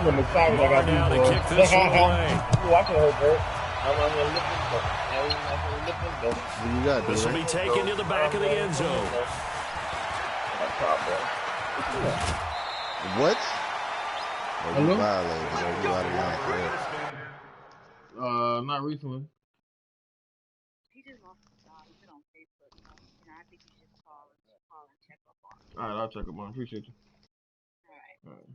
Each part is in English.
I'm excited. I got now to kick this one away. Watching her, bro. I'm on the lip. This will be taken to the back of the end zone. What? Oh, you violated. You out of line. Not recently. He just wants to put on Facebook. I think you should call and check up on him. All right, I'll check up on. Appreciate you. All right.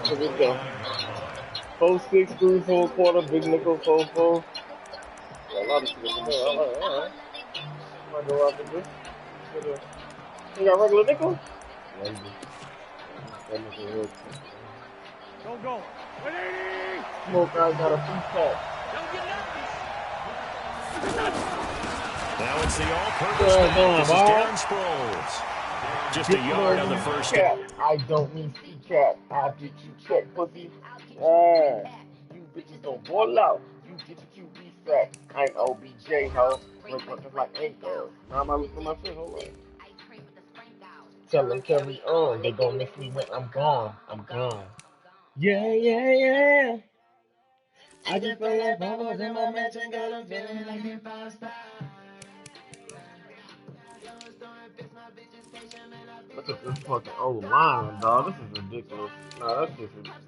Here we go. 4-6 through 4 quarter, big nickel 4-4. A lot of shit in there. All right. Might go out this. You got regular nickel? Don't go. Smoke, I got a free pack. Now it's the all-purpose back. This is Darren Sproles. Just a yard on the first down. I don't need C-cap. I'll get you check, pussy. You bitches don't ball out. You get your QB sack. I ain't OBJ, ho. Wake up just like ain't girls. Now I'm looking at my shit. Hold on. Tell them carry on. They gon' miss me when I'm gone. I'm gone. Yeah. I just feel like bubbles in my mansion. Got them feeling like they're 5-star. Look at this fucking old line, dog. This is ridiculous. Nah, this is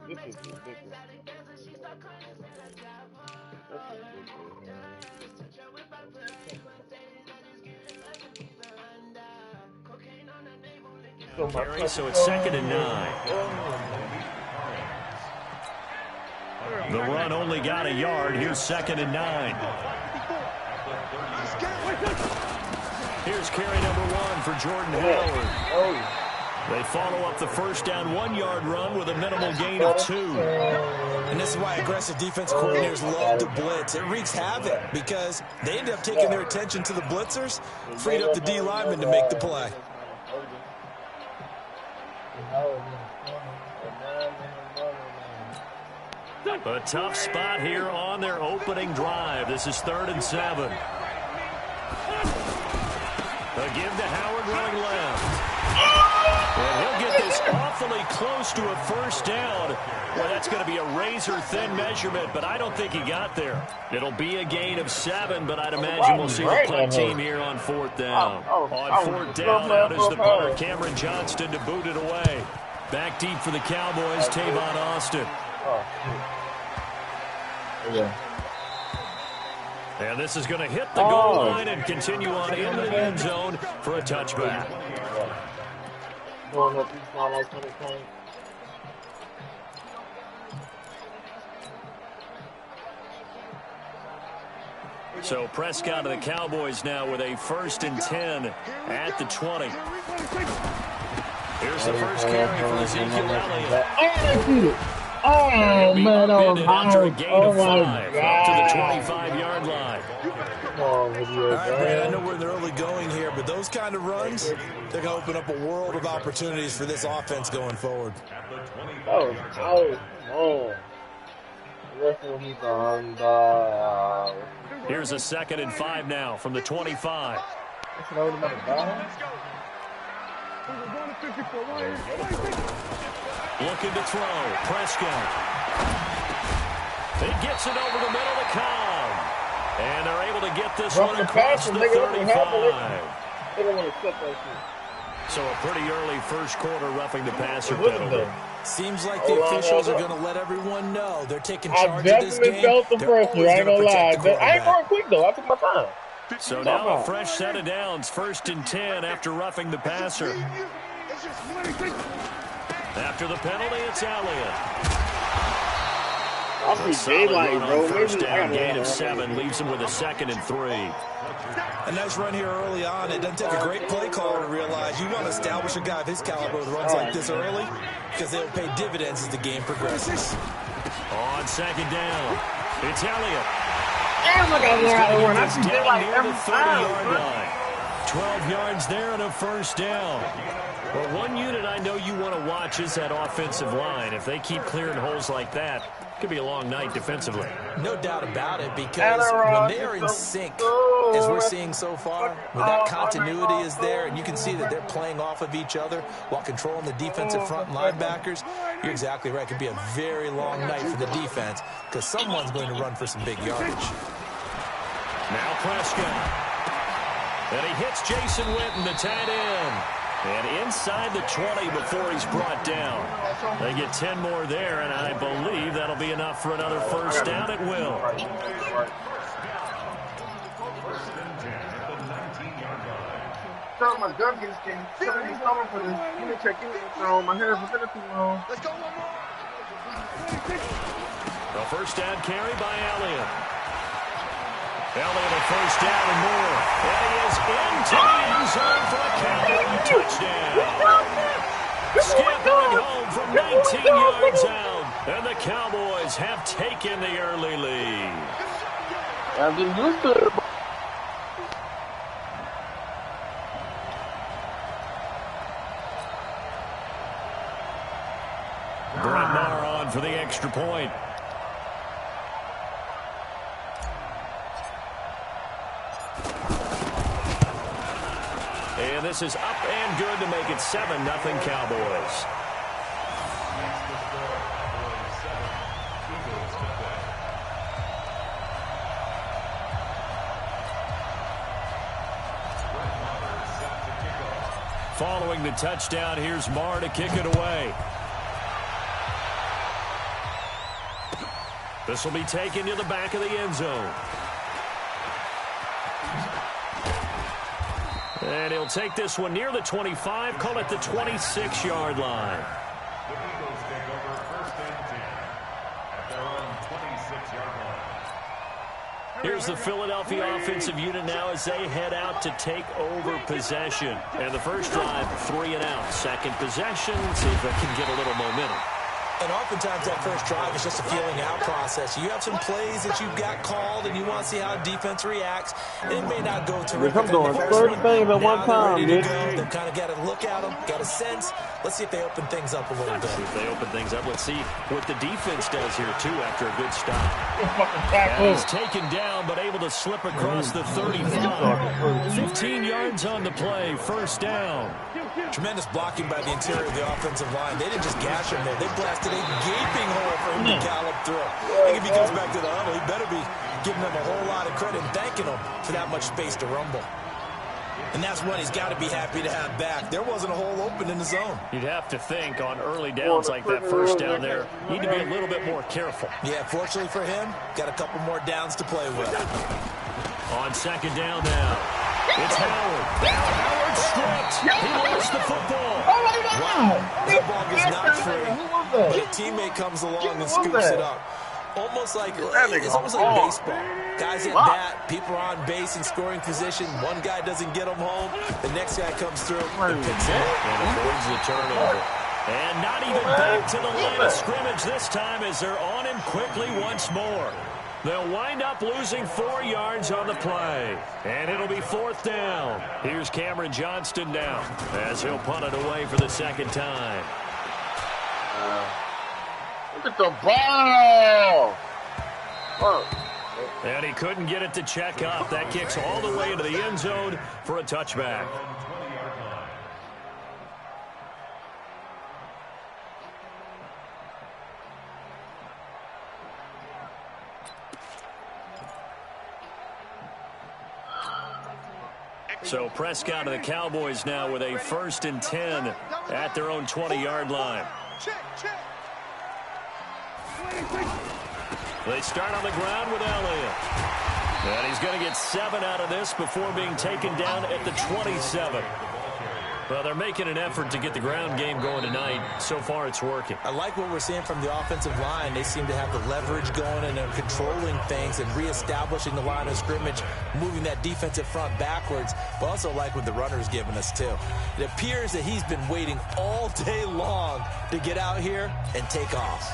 ridiculous. So it's 2nd and 9. The run only got a yard. Here's 2nd and 9. Here's carry number 1 for Jordan Howard. They follow up the first down 1-yard run with a minimal gain of 2. And this is why aggressive defense coordinators love to blitz. It wreaks havoc because they end up taking their attention to the blitzers, freed up the D lineman to make the play. A tough spot here on their opening drive. This is 3rd and 7. A give to Howard running left. And he'll get this awfully close to a first down. Well, that's going to be a razor-thin measurement, but I don't think he got there. It'll be a gain of 7, but I'd imagine we'll see the punt team here on 4th down. On 4th down, out is the punter, Cameron Johnston, to boot it away. Back deep for the Cowboys, Tavon Austin. And this is going to hit the goal line and continue on into the end zone for a touchback. So Prescott and the Cowboys now with a 1st and 10 at the 20. Here's the first carry for Ezekiel Elliott. Oh, man, after a gain of 5 up to the 25-yard line. All right, Brad, I know we're in the early going here, but those kind of runs, they're going to open up a world of opportunities for this offense going forward. Here's a 2nd and 5 now from the 25. Looking to throw. Prescott. He gets it over the middle to Cobb. And they're able to get this one across the 35. So a pretty early first quarter roughing the passer penalty. Seems like the officials are going to let everyone know they're taking charge of this game. I definitely felt the pressure. I ain't gonna lie. I ain't going quick, though. I took my time. So now a fresh set of downs. 1st and 10 after roughing the passer. After the penalty, it's Elliott. First down, gain of 7, leaves him with a 2nd and 3. A nice run here early on. It doesn't take a great play caller to realize you want to establish a guy of his caliber with runs like this early because they'll pay dividends as the game progresses. On 2nd down, it's Elliott. Damn, look at that one. I see down like near every the 30-yard line. 12 yards there and a first down. Well, one unit I know you want to watch is that offensive line. If they keep clearing holes like that, it could be a long night defensively. No doubt about it, because when they are in sync, as we're seeing so far, when that continuity is there, and you can see that they're playing off of each other while controlling the defensive front linebackers, you're exactly right. It could be a very long night for the defense because someone's going to run for some big yardage. Now Prescott. And he hits Jason Witten, the tight end. And inside the 20 before he's brought down. They get 10 more there, and I believe that'll be enough for another first down at will. My gun gets somebody's coming for this. You need to check in. My hands have been too long. Let's go one more. A first down carry by Elliott. Elliott a first down and more. And he is into the end zone for a Cowboy touchdown. Scampering home from 19 yards out. And the Cowboys have taken the early lead. I'm getting used to it. Brett Maher on for the extra point. And this is up and good to make it 7-0 Cowboys. Following the touchdown, here's Maher to kick it away. This will be taken to the back of the end zone. And he'll take this one near the 25, call it the 26-yard line. The Eagles take over first and 10 at their own 26-yard line. Here's the Philadelphia offensive unit now as they head out to take over possession. And the first drive, 3 and out. Second possession, see if they can get a little momentum. And oftentimes that first drive is just a feeling out process. You have some plays that you've got called and you want to see how defense reacts. And it may not go terrific. I'm doing 30 things at one time, They've kind of got to look at them, got a sense. Let's see if they open things up a little bit. See if they open things up. Let's see what the defense does here, too, after a good stop. He's taken down, but able to slip across the 35. 15 yards on the play, first down. Tremendous blocking by the interior of the offensive line. They didn't just gash him there. They blasted a gaping hole for him to gallop through. I think if he comes back to the huddle, he better be giving them a whole lot of credit and thanking them for that much space to rumble. And that's what he's got to be happy to have back. There wasn't a hole open in the zone. You'd have to think on early downs like that first down there, you need to be a little bit more careful. Yeah, fortunately for him, got a couple more downs to play with. On second down now, it's Howard. Now Howard stripped. He lost the football. Wow, that ball gets knocked free, but a teammate comes along and scoops it up. Almost like it's almost like baseball. Guys at bat, people are on base in scoring position. One guy doesn't get them home. The next guy comes through and picks it up. And avoids the turnover. And not even back to the line of scrimmage this time as they're on him quickly once more. They'll wind up losing 4 yards on the play. And it'll be fourth down. Here's Cameron Johnston now as he'll punt it away for the second time. Look at the ball! And he couldn't get it to check up. That kicks all the way into the end zone for a touchback. So Prescott and the Cowboys now with a 1st and 10 at their own 20-yard line. They start on the ground with Elliott. And he's going to get 7 out of this before being taken down at the 27. Well, they're making an effort to get the ground game going tonight. So far, it's working. I like what we're seeing from the offensive line. They seem to have the leverage going and they're controlling things and reestablishing the line of scrimmage, moving that defensive front backwards, but also like what the runner's giving us, too. It appears that he's been waiting all day long to get out here and take off.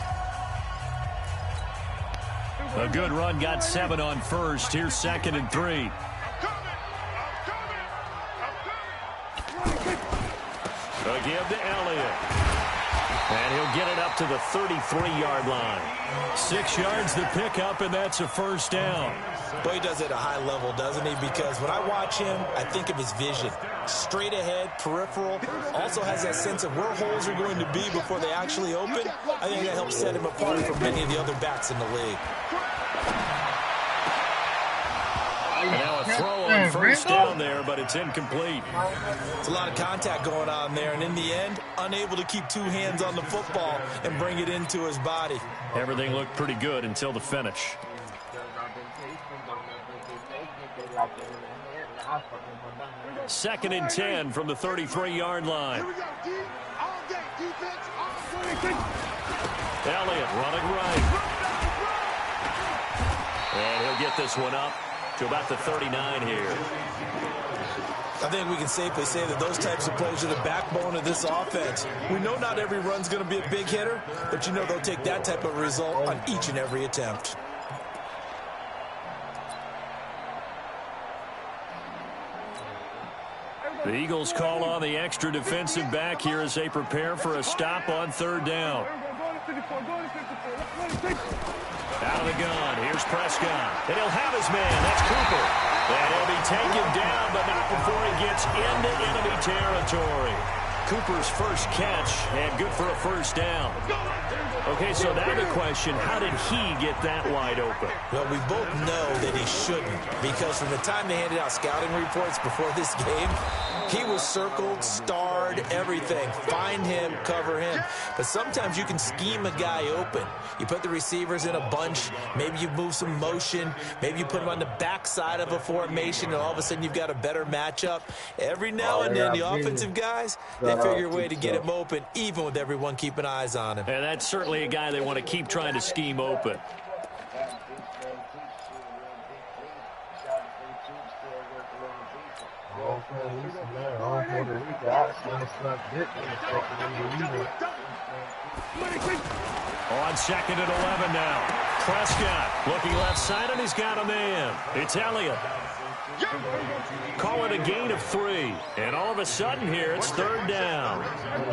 A good run, got 7 on first. Here's 2nd and 3. A give to Elliott. And he'll get it up to the 33-yard line. 6 yards to pick up, and that's a first down. Boy, he does it at a high level, doesn't he? Because when I watch him, I think of his vision. Straight ahead, peripheral. Also has that sense of where holes are going to be before they actually open. I think that helps set him apart from many of the other backs in the league. Now a throw on first down there, but it's incomplete. It's a lot of contact going on there, and in the end, unable to keep two hands on the football and bring it into his body. Everything looked pretty good until the finish. Second and 10 from the 33-yard line. Elliott running right. And he'll get this one up to about the 39 here. I think we can safely say that those types of plays are the backbone of this offense. We know not every run's going to be a big hitter, but you know they'll take that type of result on each and every attempt. The Eagles call on the extra defensive back here as they prepare for a stop on third down. Out of the gun, here's Prescott. And he'll have his man, that's Cooper. And he'll be taken down, but not before he gets into enemy territory. Cooper's first catch, and good for a first down. Okay, so now the question, how did he get that wide open? Well, we both know that he shouldn't, because from the time they handed out scouting reports before this game, he was circled, starred, everything. Find him, cover him. But sometimes you can scheme a guy open. You put the receivers in a bunch. Maybe you move some motion. Maybe you put him on the backside of a formation, and all of a sudden you've got a better matchup. Every now and then, the offensive guys, they figure a way to get him open, even with everyone keeping eyes on him. And that's certainly a guy they want to keep trying to scheme open. On second and 11 now. Prescott looking left side, and he's got a man. It's Elliott. Call it a gain of 3. And all of a sudden here, it's third down.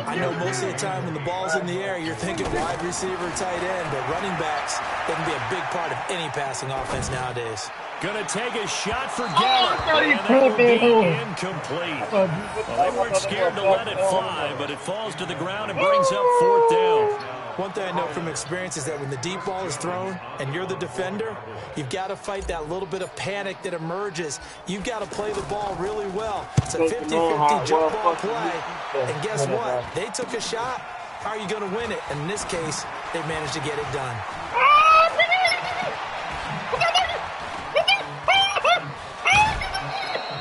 I know most of the time when the ball's in the air, you're thinking wide receiver, tight end, but running backs, they can be a big part of any passing offense nowadays. Gonna take a shot for Gallup, and that will be incomplete. Well, they weren't scared to let it fly, but it falls to the ground and brings up fourth down. One thing I know from experience is that when the deep ball is thrown and you're the defender, you've got to fight that little bit of panic that emerges. You've got to play the ball really well. It's a 50-50 jump ball play, and guess what? They took a shot. How are you going to win it? And in this case, they managed to get it done.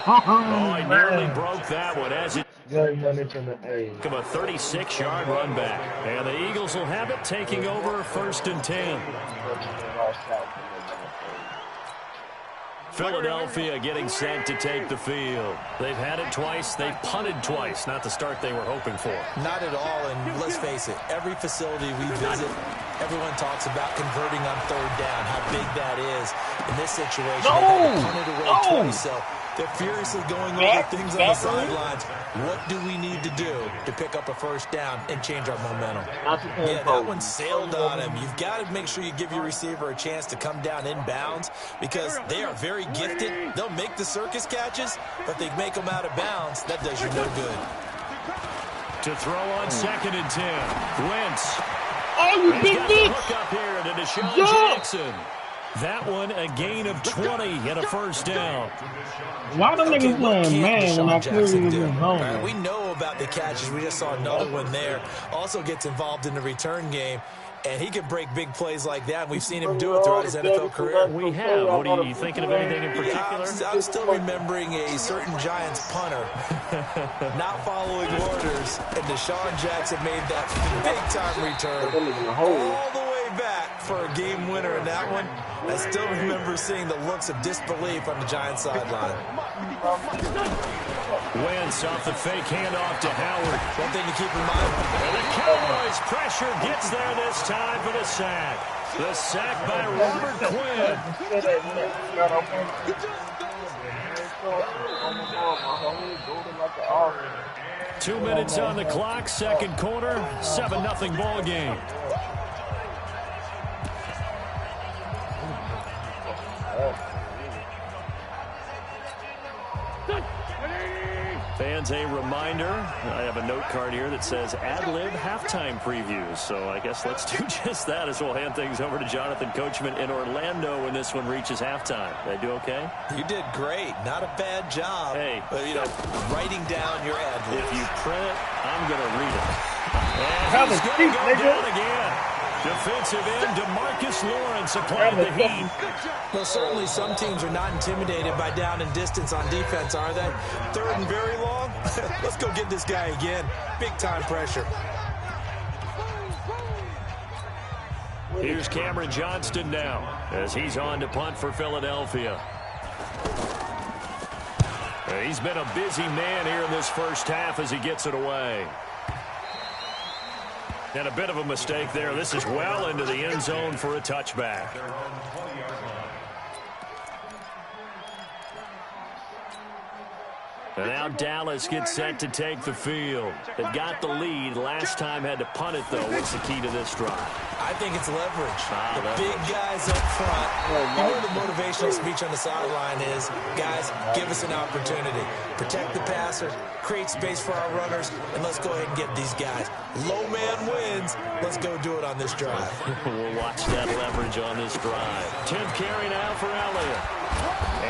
Oh, he nearly broke that one as it became a 36-yard run back. And the Eagles will have it, taking over first and 10. Philadelphia getting set to take the field. They've had it twice. They've punted twice. Not the start they were hoping for. Not at all, and let's face it, every facility we visit, everyone talks about converting on third down, how big that is. In this situation, they've had to punt it away twice, so they're furiously going over things on the sidelines. What do we need to do to pick up a first down and change our momentum? Yeah, that one sailed on him. You've got to make sure you give your receiver a chance to come down inbounds because they are very gifted. They'll make the circus catches, but they make them out of bounds. That does you no good. To throw on second and 10. Wentz. Oh, you big bitch! Hook up here to Deshaun Jackson. That one a gain of 20 and a first down. Why the niggas playing man when I clearly was in home? We know about the catches. We just saw another one there. Also gets involved in the return game. And he can break big plays like that. We've seen him do it throughout his NFL career. We have. What are you thinking of anything in particular? I'm still remembering a certain Giants punter not following orders. And Deshaun Jackson made that big-time return all the way back for a game winner in that one. I still remember seeing the looks of disbelief on the Giants sideline. Wentz off the fake handoff to Howard. One thing to keep in mind. And the Cowboys pressure gets there this time for the sack. The sack by Robert Quinn. 2 minutes on the clock, second quarter, 7-0 ball game. Fans, a reminder, I have a note card here that says ad-lib halftime previews. So I guess let's do just that as we'll hand things over to Jonathan Coachman in Orlando when this one reaches halftime. Did I do okay? You did great. Not a bad job. Hey. But, you know, writing down your ad-libs. If you print it, I'm going to read it. And he's going to go down again. Defensive end DeMarcus Lawrence applied the heat. Well, certainly some teams are not intimidated by down and distance on defense, are they? Third and very long? Let's go get this guy again. Big-time pressure. Here's Cameron Johnston now as he's on to punt for Philadelphia. He's been a busy man here in this first half as he gets it away. And a bit of a mistake there. This is well into the end zone for a touchback. And now Dallas gets set to take the field. They've got the lead. Last time had to punt it, though. What's the key to this drive? I think it's leverage. The big guys up front. You know the motivational speech on the sideline is, guys, give us an opportunity. Protect the passer, create space for our runners, and let's go ahead and get these guys. Low man wins. Let's go do it on this drive. We'll watch that leverage on this drive. 10th carry now for Elliott.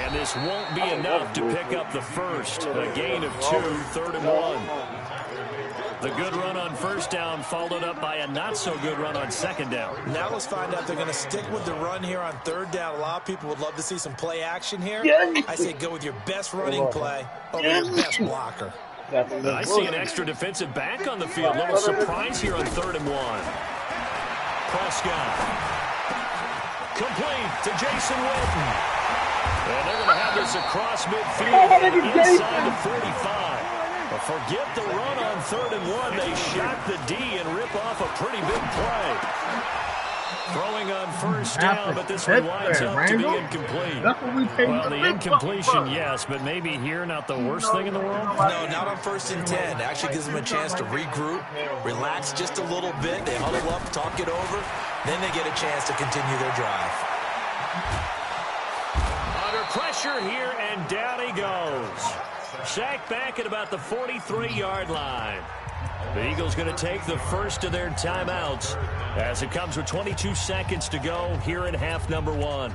And this won't be enough to pick up the first. A gain of 2, 3rd and 1. The good run on first down followed up by a not-so-good run on second down. Now let's find out they're going to stick with the run here on third down. A lot of people would love to see some play action here. I say go with your best running play over your best blocker. I see an extra defensive back on the field. Little surprise here on 3rd and 1. Prescott. Complete to Jason Witten. And they're going to have this across midfield inside the 45. But forget the run on 3rd and 1. They shock the D and rip off a pretty big play. Throwing on first down, but this one winds up to be incomplete. Well, the incompletion, yes, but maybe here not the worst thing in the world? No, not on 1st and 10. Actually gives them a chance to regroup, relax just a little bit. They huddle up, talk it over. Then they get a chance to continue their drive. Under pressure here, and down he goes. Sacked back at about the 43-yard line. The Eagles going to take the first of their timeouts as it comes with 22 seconds to go here in half number 1.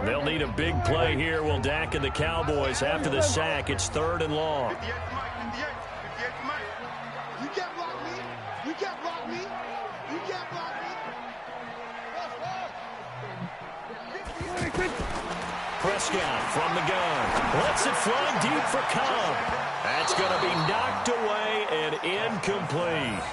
They'll need a big play here. Will Dak and the Cowboys after the sack. It's 3rd and long. You can't block me. You can't block me. You can't block me. Prescott from the gun. Lets it fly deep for Cobb. That's going to be knocked away and incomplete.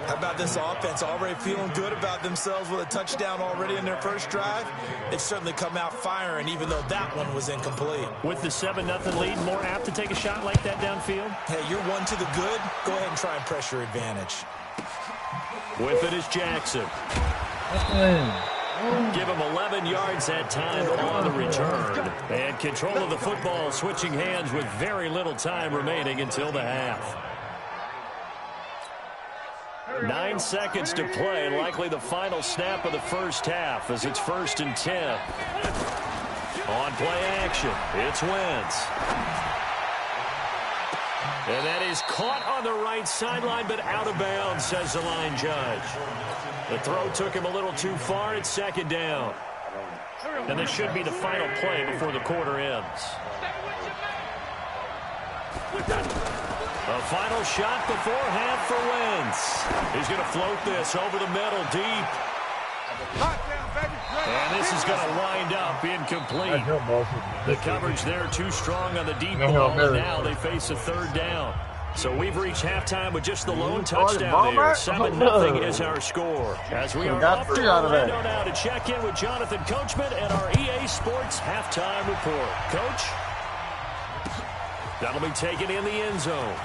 How about this offense already feeling good about themselves with a touchdown already in their first drive? They've certainly come out firing, even though that one was incomplete. With the 7-0 lead, more apt to take a shot like that downfield? Hey, you're one to the good. Go ahead and try and pressure advantage. With it is Jackson. Give him 11 yards that time on the return. And control of the football, switching hands with very little time remaining until the half. 9 seconds to play, likely the final snap of the first half as it's 1st and 10. On play action, it's Wentz. And that is caught on the right sideline, but out of bounds, says the line judge. The throw took him a little too far. It's 2nd down. And this should be the final play before the quarter ends. A final shot before half for Wentz. He's going to float this over the middle deep. And this is going to wind up incomplete. The coverage there too strong on the deep ball, and now they face a 3rd down. So we've reached halftime with just the lone touchdown there. 7-0 is our score. As we are off to Orlando now to check in with Jonathan Coachman and our EA Sports halftime report. Coach? That'll be taken in the end zone.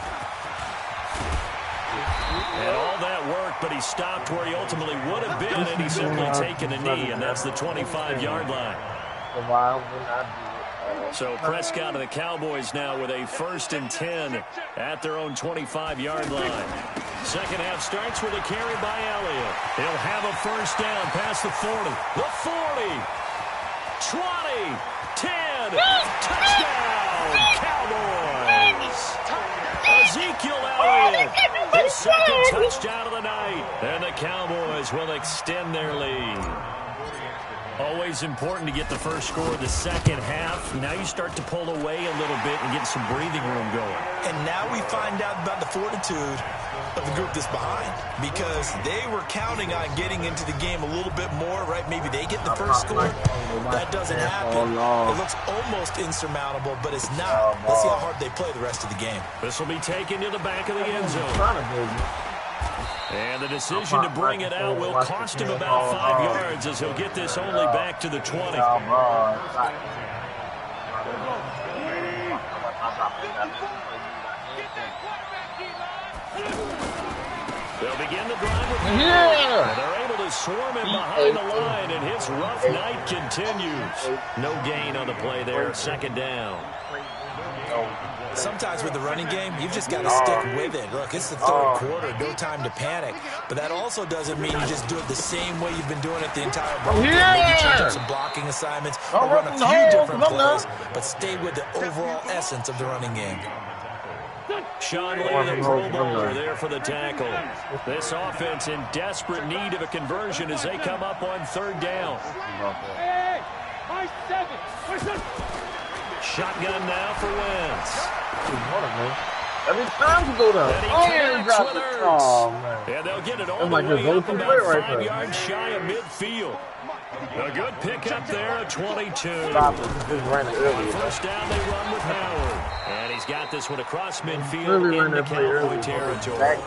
And all that work, but he stopped where he ultimately would have been, and he's simply taken a knee, and that's the 25-yard line. So why would I do it? So Prescott and the Cowboys now with a 1st and 10 at their own 25-yard line. Second half starts with a carry by Elliott. He'll have a first down past the 40. The 40. 20. 10. Touchdown, Cowboys. Ezekiel Elliott, his second touchdown of the night. And the Cowboys will extend their lead. Always important to get the first score of the second half. Now you start to pull away a little bit and get some breathing room going. And now we find out about the fortitude of the group that's behind, because they were counting on getting into the game a little bit more, right? Maybe they get the first score. That doesn't happen. It looks almost insurmountable, but it's not. Let's see how hard they play the rest of the game. This will be taken to the back of the end zone. And the decision to bring it out will cost him about 5 yards, as he'll get this only back to the 20. They'll begin the drive with and they're able to swarm him behind the line, and his rough night continues. No gain on the play there, second down. Sometimes with the running game, you've just got to stick with it. Look, it's the third quarter, no time to panic. But that also doesn't mean you just do it the same way you've been doing it the entire ball game. Maybe change up some blocking assignments or run a few different plays, but stay with the overall essence of the running game. Sean Lee, the Pro Bowler, there for the tackle. This offense in desperate need of a conversion as they come up on third down. Shotgun now for Wentz. Every time you go down. And he connects with Ertz. And they'll get it all the way up about 5 yards shy of midfield. A good pickup there at 22. First down, they run with Howard. And he's got this one across midfield into Cowboy territory.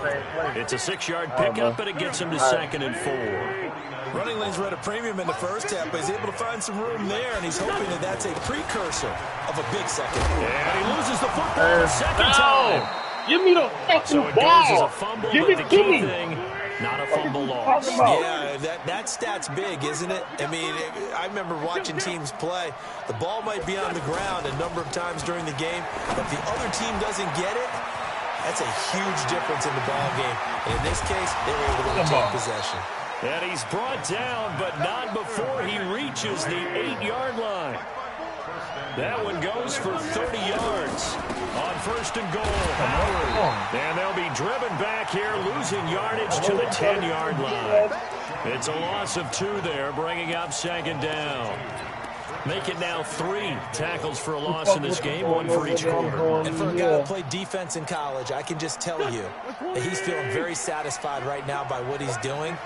It's a 6-yard pickup, but it gets him to 2nd and 4. Running lanes were at a premium in the first half, but he's able to find some room there, and he's hoping that that's a precursor of a big second. And he loses the football the second time. Give me the fucking So it ball. goes as a fumble, Give but it the to key me. thing, not a fumble loss. Yeah, that stat's big, isn't it? I mean, I remember watching teams play. The ball might be on the ground a number of times during the game, but if the other team doesn't get it, that's a huge difference in the ball game. And in this case, they were able to retain possession. And he's brought down, but not before he reaches the 8-yard line. That one goes for 30 yards on 1st and goal. Howard. And they'll be driven back here, losing yardage to the 10-yard line. It's a loss of 2 there, bringing up 2nd down. Make it now 3 tackles for a loss in this game, 1 for each quarter. And for a guy who played defense in college, I can just tell you that he's feeling very satisfied right now by what he's doing.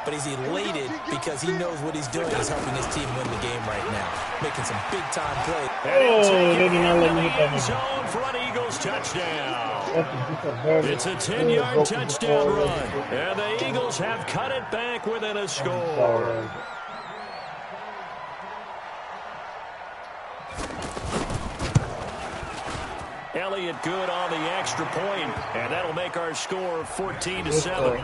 But he's elated because he knows what he's doing is helping his team win the game right now. Making some big-time plays. They did not let me hit that End zone for an Eagles touchdown. It's a 10-yard touchdown run. And the Eagles have cut it back within a score. Elliott good on the extra point, and that'll make our score 14-7.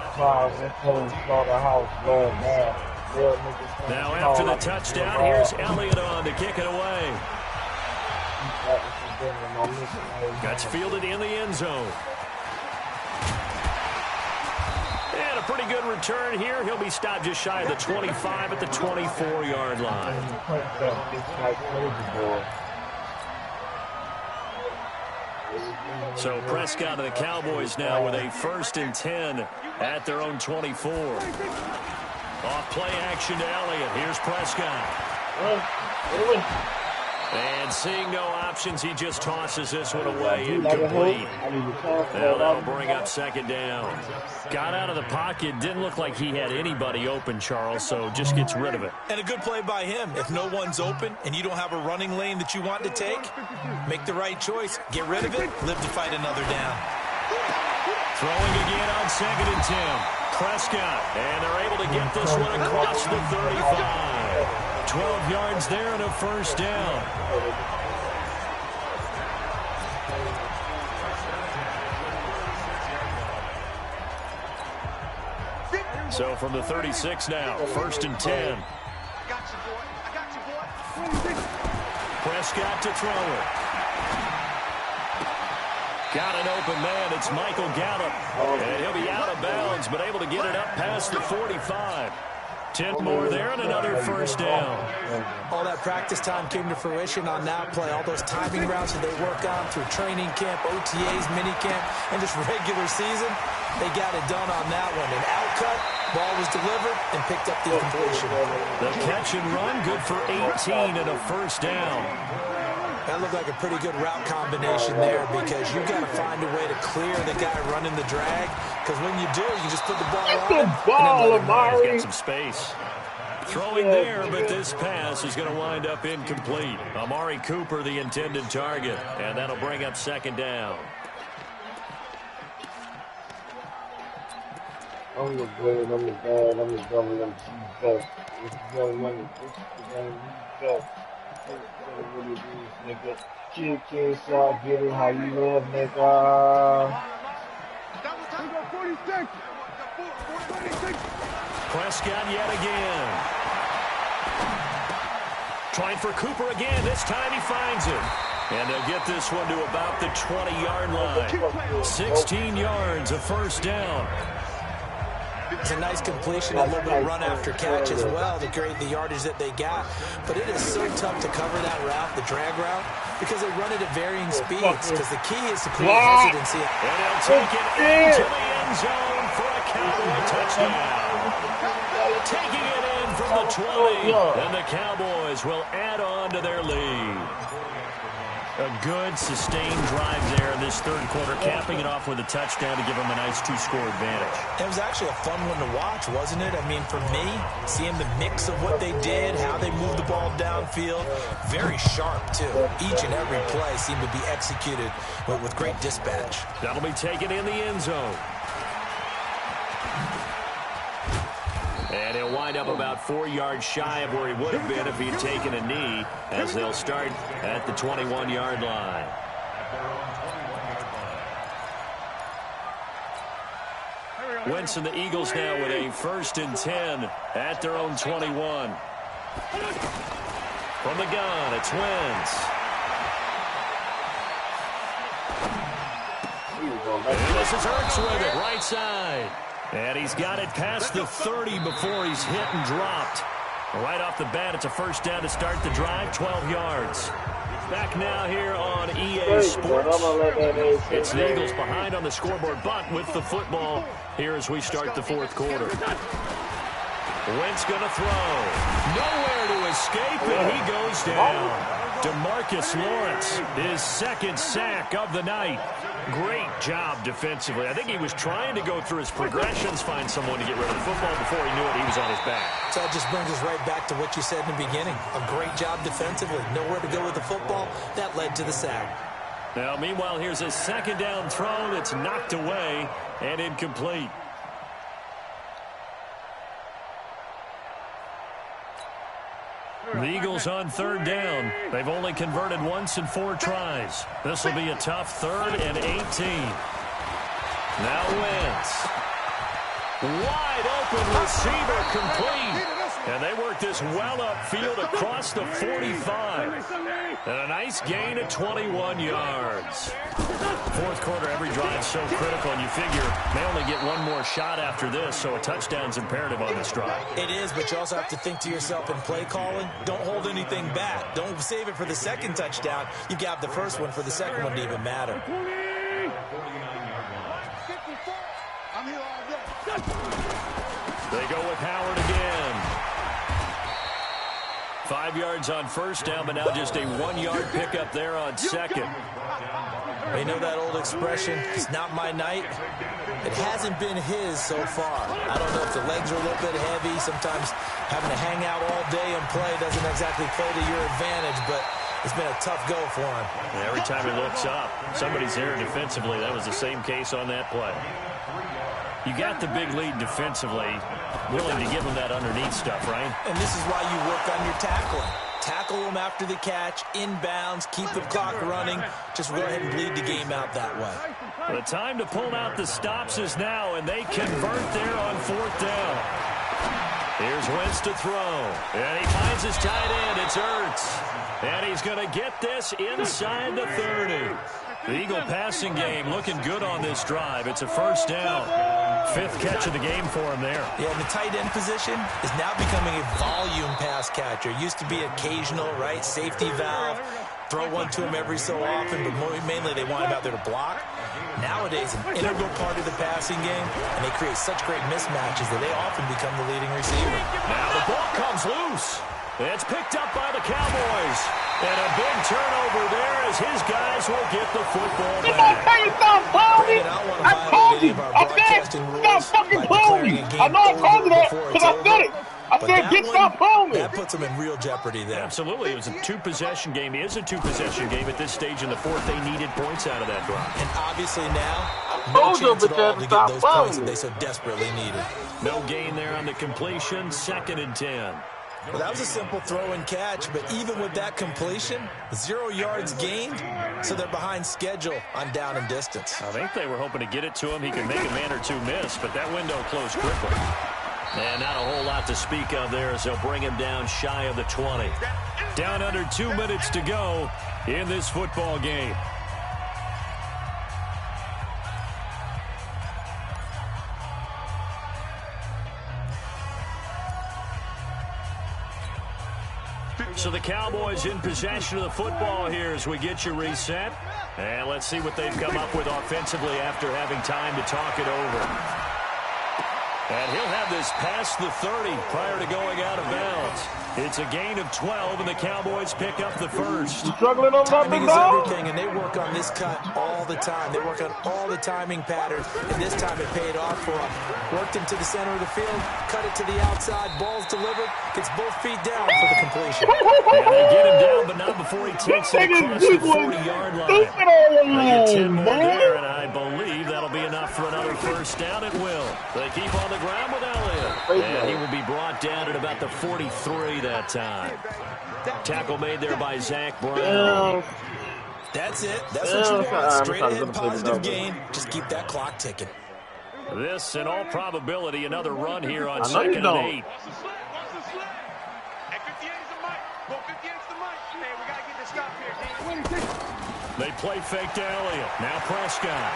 Now after the touchdown, here's Elliott on to kick it away. Gets fielded in the end zone. And a pretty good return here. He'll be stopped just shy of the 25 at the 24-yard line. So Prescott and the Cowboys now with a 1st and 10 at their own 24. Off play action to Elliott. Here's Prescott. And seeing no options, he just tosses this one away incomplete. Now that'll bring up 2nd down. Got out of the pocket. Didn't look like he had anybody open, Charles, so just gets rid of it. And a good play by him. If no one's open and you don't have a running lane that you want to take, make the right choice. Get rid of it. Live to fight another down. Throwing again on 2nd and 10. Prescott, and they're able to get this one across the 35. 12 yards there and a first down. So from the 36 now, 1st and 10. I got you, boy. Prescott to throw it. Got an open man. It's Michael Gallup. And he'll be out of bounds, but able to get it up past the 45. 10 more there and another first down. All that practice time came to fruition on that play. All those timing routes that they work on through training camp, OTAs, minicamp, and just regular season, they got it done on that one. An out cut, ball was delivered, and picked up the completion. The catch and run, good for 18 and a first down. That looked like a pretty good route combination there because you've got to find a way to clear the guy running the drag. Because when you do, you just put the ball on him. He's got some space. Throwing there, but this pass is going to wind up incomplete. Amari Cooper, the intended target, and that'll bring up second down. I'm the good, I'm the bad, I'm the dumb, I'm the best. It's young money, it's the game, best. Really do this, nigga. Kid can't stop getting how you live, nigga. Prescott yet again. Trying for Cooper again. This time he finds it. And they'll get this one to about the 20-yard line. 16 yards, a first down. It's a nice completion, a little bit of run after catch as well to create the yardage that they got. But it is so tough to cover that route, the drag route, because they run it at varying speeds. Because the key is to create hesitancy. And he'll take it into the end zone for a Cowboy touchdown. Taking it in from the 20. And the Cowboys will add on to their lead. A good, sustained drive there in this third quarter, capping it off with a touchdown to give them a nice two-score advantage. It was actually a fun one to watch, wasn't it? I mean, for me, seeing the mix of what they did, how they moved the ball downfield, very sharp, too. Each and every play seemed to be executed with great dispatch. That'll be taken in the end zone. And he'll wind up about 4 yards shy of where he would have been if he'd taken a knee, as they'll start at the 21-yard line. Wentz and the Eagles now with a 1st and 10 at their own 21. From the gun, it's Wentz. And this is Hurts with it, right side. And he's got it past the 30 before he's hit and dropped. Right off the bat, it's a first down to start the drive, 12 yards. Back now here on EA Sports. It's the Eagles behind on the scoreboard, but with the football here as we start the fourth quarter. Wentz going to throw. Nowhere to escape, and he goes down. DeMarcus Lawrence, his 2nd sack of the night. Great job defensively. I think he was trying to go through his progressions, find someone to get rid of the football. Before he knew it, he was on his back. So that just brings us right back to what you said in the beginning. A great job defensively. Nowhere to go with the football. That led to the sack. Now, meanwhile, here's a 2nd down throw that's knocked away and incomplete. The Eagles on 3rd down. They've only converted once in 4 tries. This will be a tough 3rd and 18. Now Wentz. Wide open receiver complete. And they work this well upfield across the 45. And a nice gain of 21 yards. Fourth quarter, every drive so critical, and you figure they only get one more shot after this, so a touchdown's imperative on this drive. It is, but you also have to think to yourself in play calling, don't hold anything back. Don't save it for the 2nd touchdown. You got the first one for the 2nd one to even matter. They go with Howard again. 5 yards on 1st down, but now just a 1-yard pickup there on 2nd. You know that old expression, it's not my night? It hasn't been his so far. I don't know if the legs are a little bit heavy. Sometimes having to hang out all day and play doesn't exactly play to your advantage, but it's been a tough go for him. And every time he looks up, somebody's there defensively. That was the same case on that play. You got the big lead defensively, willing to give him that underneath stuff, right? And this is why you work on your tackling. Tackle him after the catch, inbounds, keep the clock running. Just go ahead and bleed the game out that way. The time to pull out the stops is now, and they convert there on 4th down. Here's Wentz to throw. And he finds his tight end. It's Hurts. And he's going to get this inside the 30. The Eagle passing game looking good on this drive. It's a first down. 5th catch of the game for him there. Yeah, and the tight end position is now becoming a volume pass catcher. Used to be occasional, right? Safety valve. Throw one to him every so often, but mainly they want him out there to block. Nowadays, an integral part of the passing game, and they create such great mismatches that they often become the leading receiver. Now the ball comes loose. It's picked up by the Cowboys. And a big turnover there as his guys will get the football back. Brandon, I don't want to violate any of our broadcasting rules by declaring a game over before it's over. I said, get stop pulling me. That puts them in real jeopardy there. Absolutely. It was a two-possession game. It is a two-possession game at this stage in the fourth. They needed points out of that drive. And obviously now, no chance at all to get those points that they so desperately needed. No gain there on the completion. 2nd and 10. Well, that was a simple throw and catch, but even with that completion, 0 yards gained, so they're behind schedule on down and distance. I think they were hoping to get it to him. He could make a man or two miss, but that window closed quickly. And not a whole lot to speak of there as they'll bring him down shy of the 20. Down under 2 minutes to go in this football game. So the Cowboys in possession of the football here as we get you reset. And let's see what they've come up with offensively after having time to talk it over. And he'll have this past the 30 prior to going out of bounds. It's a gain of 12, and the Cowboys pick up the first. Struggling on timing is everything, and they work on this cut all the time. They work on all the timing patterns, and this time it paid off for them. Worked him to the center of the field, cut it to the outside, ball's delivered, gets both feet down for the completion. Yeah, they get him down, but not before he takes it across the 40-yard line. They get 10 more there, and I believe that'll be enough for another first down. It will. They keep on the ground with Elliott, and he will be brought down at about the 43 that time. Tackle made there by Zach Brown. That's it. That's what you want. Straight ahead positive gain. Just keep that clock ticking. This, in all probability, another run here on 2nd and 8. They play fake to Elliott. Now Prescott.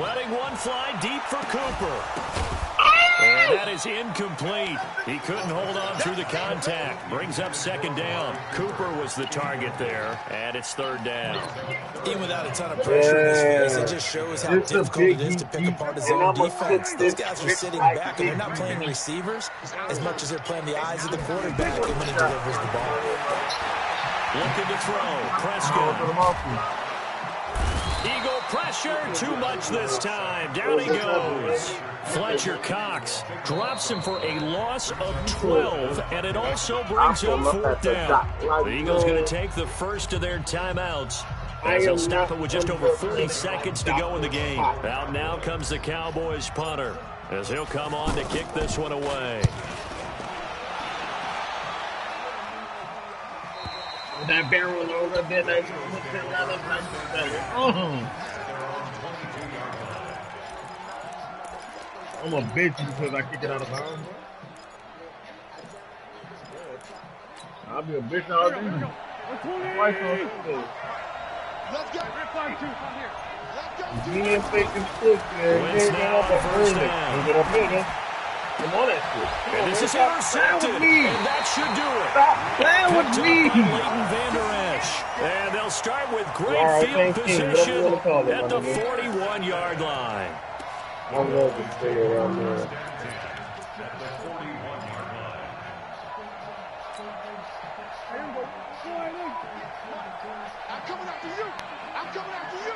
Letting one fly deep for Cooper. And that is incomplete. He couldn't hold on through the contact. Brings up 2nd down. Cooper was the target there, and it's 3rd down. Even without a ton of pressure in his face, it just shows how difficult it is to pick apart his own defense. Those guys are sitting back, and they're not playing receivers as much as they're playing the eyes of the quarterback when he delivers the ball. Looking to throw. Prescott. Eagle pressure, too much this time. Down he goes. Fletcher Cox drops him for a loss of 12, and it also brings up 4th down. The Eagles going to take the first of their timeouts as they'll stop it with just over 40 seconds to go in the game. Out now comes the Cowboys punter as he'll come on to kick this one away. That barrel over there, that's I'm a bitch because I kick it out of bounds. I'll be a bitch all day. Twice on Sunday. Let's go. Let's go. Me and faking stick, man. Wins now on first down. Get up here, man. Come on, that shit. And this is intercepted, and that should do it. Stop playing with me. Leighton Vander Esch. And they'll start with great field position at the 41-yard line. I love to stay around there. I'm coming after you. I'm coming after you.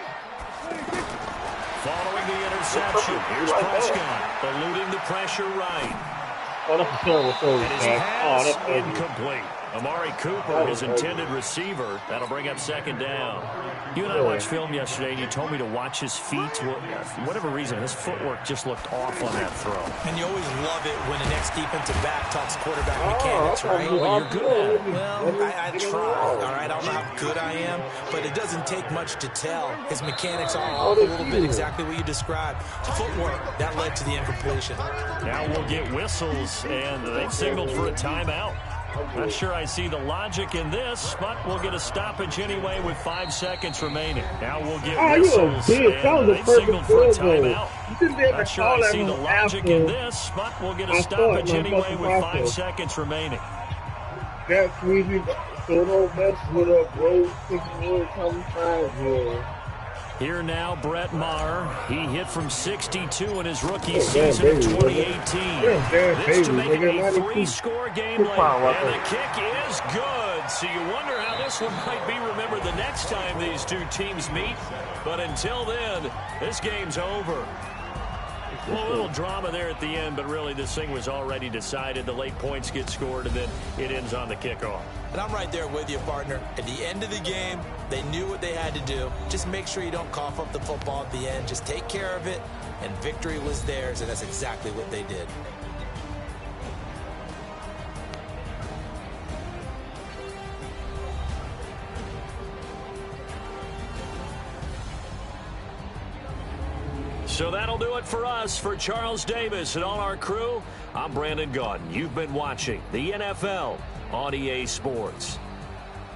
Following the interception, here's Prescott, eluding the pressure right. Oh, that's a terrible throw, And his man. pass Oh, that's incomplete. Amari Cooper, his intended receiver. That'll bring up 2nd down. You and I watched film yesterday, and you told me to watch his feet. Well, for whatever reason, his footwork just looked off on that throw. And you always love it when the next defensive back talks quarterback mechanics, right? Well, you're good at it. Well, I try, all right? I don't know how good I am, but it doesn't take much to tell. His mechanics are off a little bit, exactly what you described. Footwork, that led to the incompletion. Now we'll get whistles, and they've signaled for a timeout. Not sure I see the logic in this, but we'll get a stoppage anyway with 5 seconds remaining. Now we'll get whistles, and they signaled for a timeout. Not sure I see the logic in this, but we'll get a stoppage anyway with 5 seconds remaining. That's sweetie, so don't mess with a bro. Come find you. Here now, Brett Maher. He hit from 62 in his rookie season of 2018. This to make it a 3-score game late. And the kick is good. So you wonder how this one might be remembered the next time these two teams meet. But until then, this game's over. Well, a little drama there at the end, but really this thing was already decided. The late points get scored, and then it ends on the kickoff. And I'm right there with you, partner. At the end of the game, they knew what they had to do. Just make sure you don't cough up the football at the end. Just take care of it, and victory was theirs, and that's exactly what they did. So that'll do it for us. For Charles Davis and all our crew, I'm Brandon Gaudin. You've been watching the NFL on EA Sports.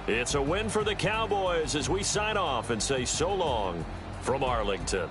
It's a win for the Cowboys as we sign off and say so long from Arlington.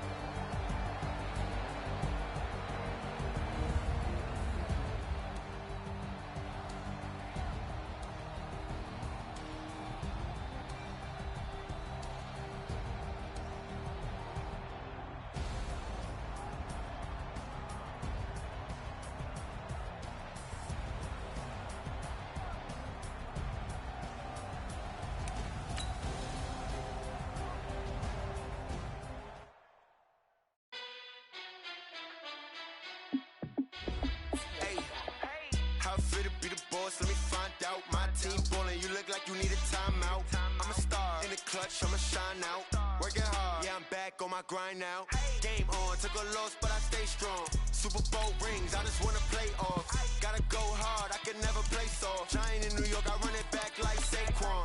Let me find out. My team ballin', you look like you need a timeout. I'm a star in the clutch, I'ma shine out. Working hard, yeah, I'm back on my grind now. Game on, took a loss, but I stay strong. Super Bowl rings, I just wanna play off. Gotta go hard, I can never play soft. Giant in New York, I run it back like Saquon.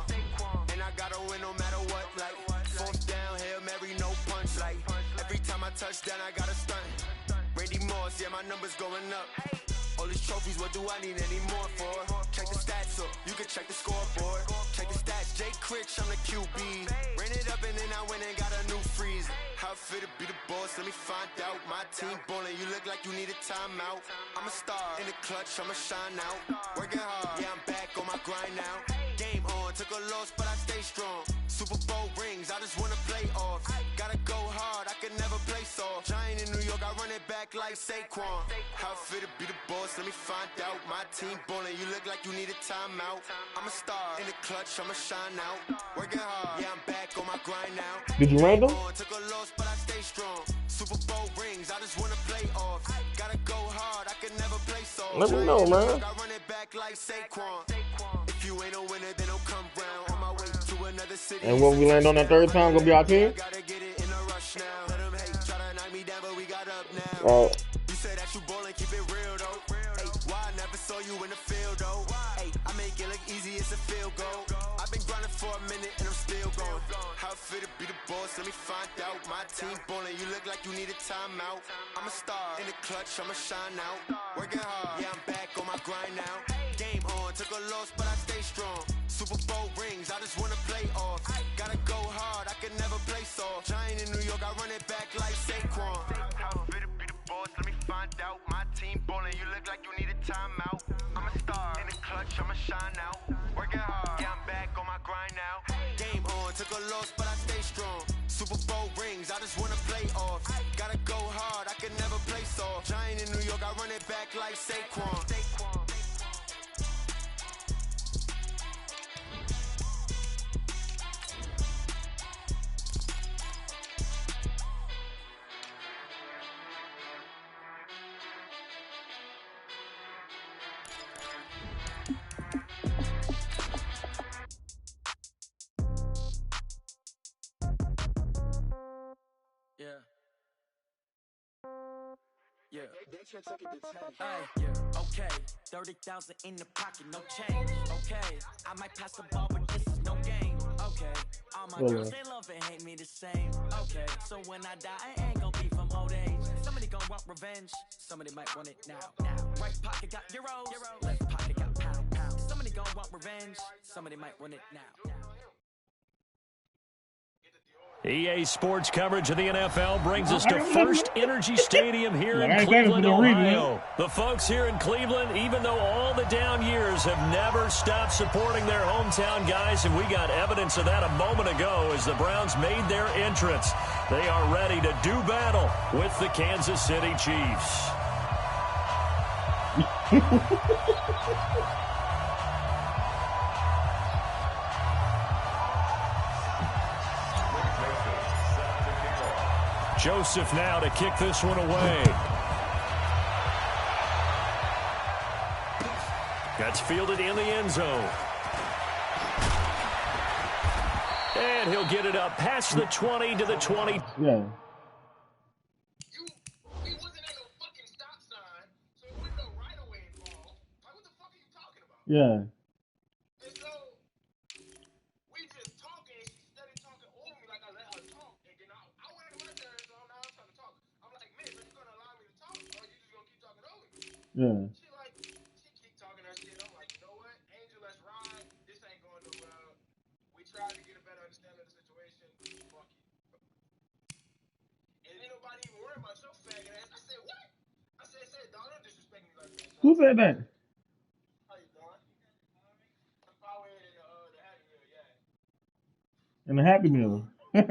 And I gotta win no matter what, like fourth down, Hail Mary, no punch. Like every time I touch down, I gotta stunt. Randy Moss, yeah, my numbers going up. All these trophies, what do I need any more for? Check the stats up, you can check the scoreboard. Check the stats, Jay Critch, I'm the QB. Ran it up and then I went and got a new freeze. How it fit to be the boss, let me find out. My team ballin', you look like you need a timeout. I'm a star in the clutch, I'ma shine out. Working hard, yeah, I'm back on my grind now. Game on, took a loss, but I stay strong. Super Bowl rings, I just wanna play off. Gotta go hard, I can never play soft. Giant in New York, I run it back like Saquon. How it fit to be the boss, let me find out. My team ballin', you look like you need a timeout. I'm a star in the clutch, I'ma shine out. Working hard, yeah, I'm back on my grind now. Did you land them? Took a loss, but I stay strong. Super Bowl rings, I just wanna play off. Gotta go hard, I can never play soft. Let me know, man. I run it back like Saquon. If you ain't a winner, then don't come round. On my way to another city. And when we land on that third time, gonna be our team? Gotta get it in a rush now. Let them hate, try to knock me down, but we got up now. You said that you ballin', keep it real though. Hey, why I never saw you in the field though? Hey, I make it look easy, it's a field goal. I've been grinding for a minute and I'm still going. How it fit to be the boss, let me find out. My team ballin', you look like you need a timeout. I'm a star in the clutch, I'ma shine out. Working hard, yeah, I'm back on my grind now. Game on, took a loss, but I stay strong. Super Bowl rings, I just wanna play off. Gotta go hard, I can never play soft. Giant in New York, I run it back like Saquon. How it fit to be the boss, let me find out. My team ballin', you look like you need a timeout. I'm a star in the clutch, I'ma shine out. Working hard, yeah, I'm back on my grind now. Game on, took a loss, but I stay strong. Super Bowl rings, I just wanna play off. Gotta go hard, I can never play soft. Giant in New York, I run it back like Saquon. Okay, 30,000 in the pocket, no change. Okay, I might pass the ball, but this is no game. Okay, all my girls, they love and hate me the same. Okay, so when I die, I ain't gonna be from old age. Somebody gonna want revenge, somebody might want it now. Right pocket got euros, left pocket got pound. Somebody gon' want revenge. Somebody might want it now. EA Sports coverage of the NFL brings us to First Energy Stadium here in Cleveland, arena. Ohio. The folks here in Cleveland, even though all the down years, have never stopped supporting their hometown guys, and we got evidence of that a moment ago as the Browns made their entrance. They are ready to do battle with the Kansas City Chiefs. Joseph now to kick this one away. That's fielded in the end zone. And he'll get it up past the 20 to the 20. Yeah. Yeah. Yeah. She keep talking her shit. I'm like, you know what? Angel, let's ride. This ain't going nowhere. We tried to get a better understanding of the situation. Fuck it. And ain't nobody even worried about your faggot ass. I said, what? I said, dog, don't disrespect me like that. Who said that? How you doing? I'm power in the Happy Meal, yeah. In the Happy Meal. Yeah, we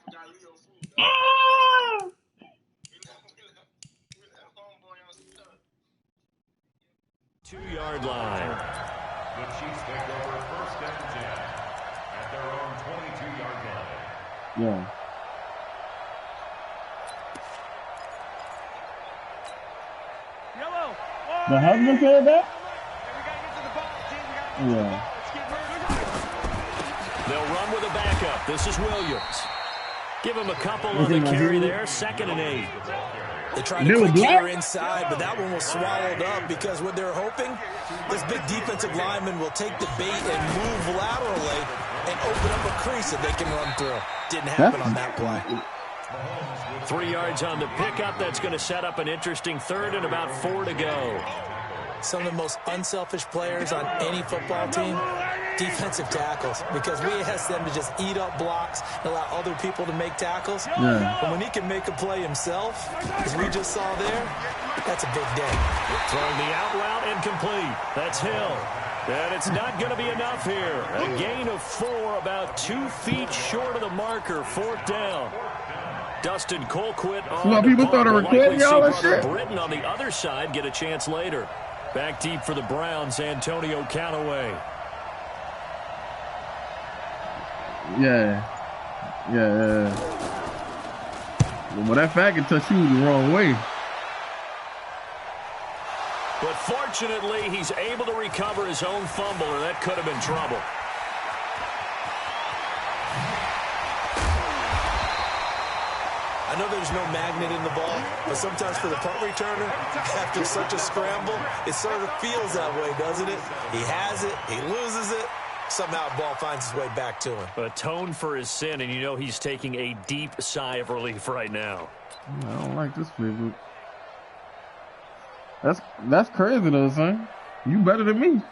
forgot Leo food, dog. We let homeboy on stuff. 2-yard line. The Chiefs take over first and 10 at their own 22-yard line. Yeah. Yellow. The husband said that? Yeah. They'll run with a backup. This is Williams. Give him a couple on the carry there. 2nd and 8. They tried to quick here inside, but that one was swallowed up because what they're hoping, this big defensive lineman will take the bait and move laterally and open up a crease that they can run through. Didn't happen on that play. 3 yards on the pickup. That's going to set up an interesting 3rd and about 4 to go. Some of the most unselfish players on any football team, defensive tackles, because we ask them to just eat up blocks and allow other people to make tackles. Yeah. But when he can make a play himself, as we just saw there, that's a big day. Throwing the out route incomplete. That's Hill. And it's not going to be enough here. A gain of 4, about 2 feet short of the marker. 4th down. Dustin Colquitt on Well, people started recording y'all and shit. Britton on the other side get a chance later. Back deep for the Browns, Antonio Callaway. Yeah. Well, that faggot touched you the wrong way. But fortunately, he's able to recover his own fumble, or that could have been trouble. I know there's no magnet in the ball, but sometimes for the punt returner, after such a scramble, it sort of feels that way, doesn't it? He has it, he loses it, somehow the ball finds its way back to him. Atone for his sin, and you know he's taking a deep sigh of relief right now. I don't like this playbook. That's crazy though, son. You better than me.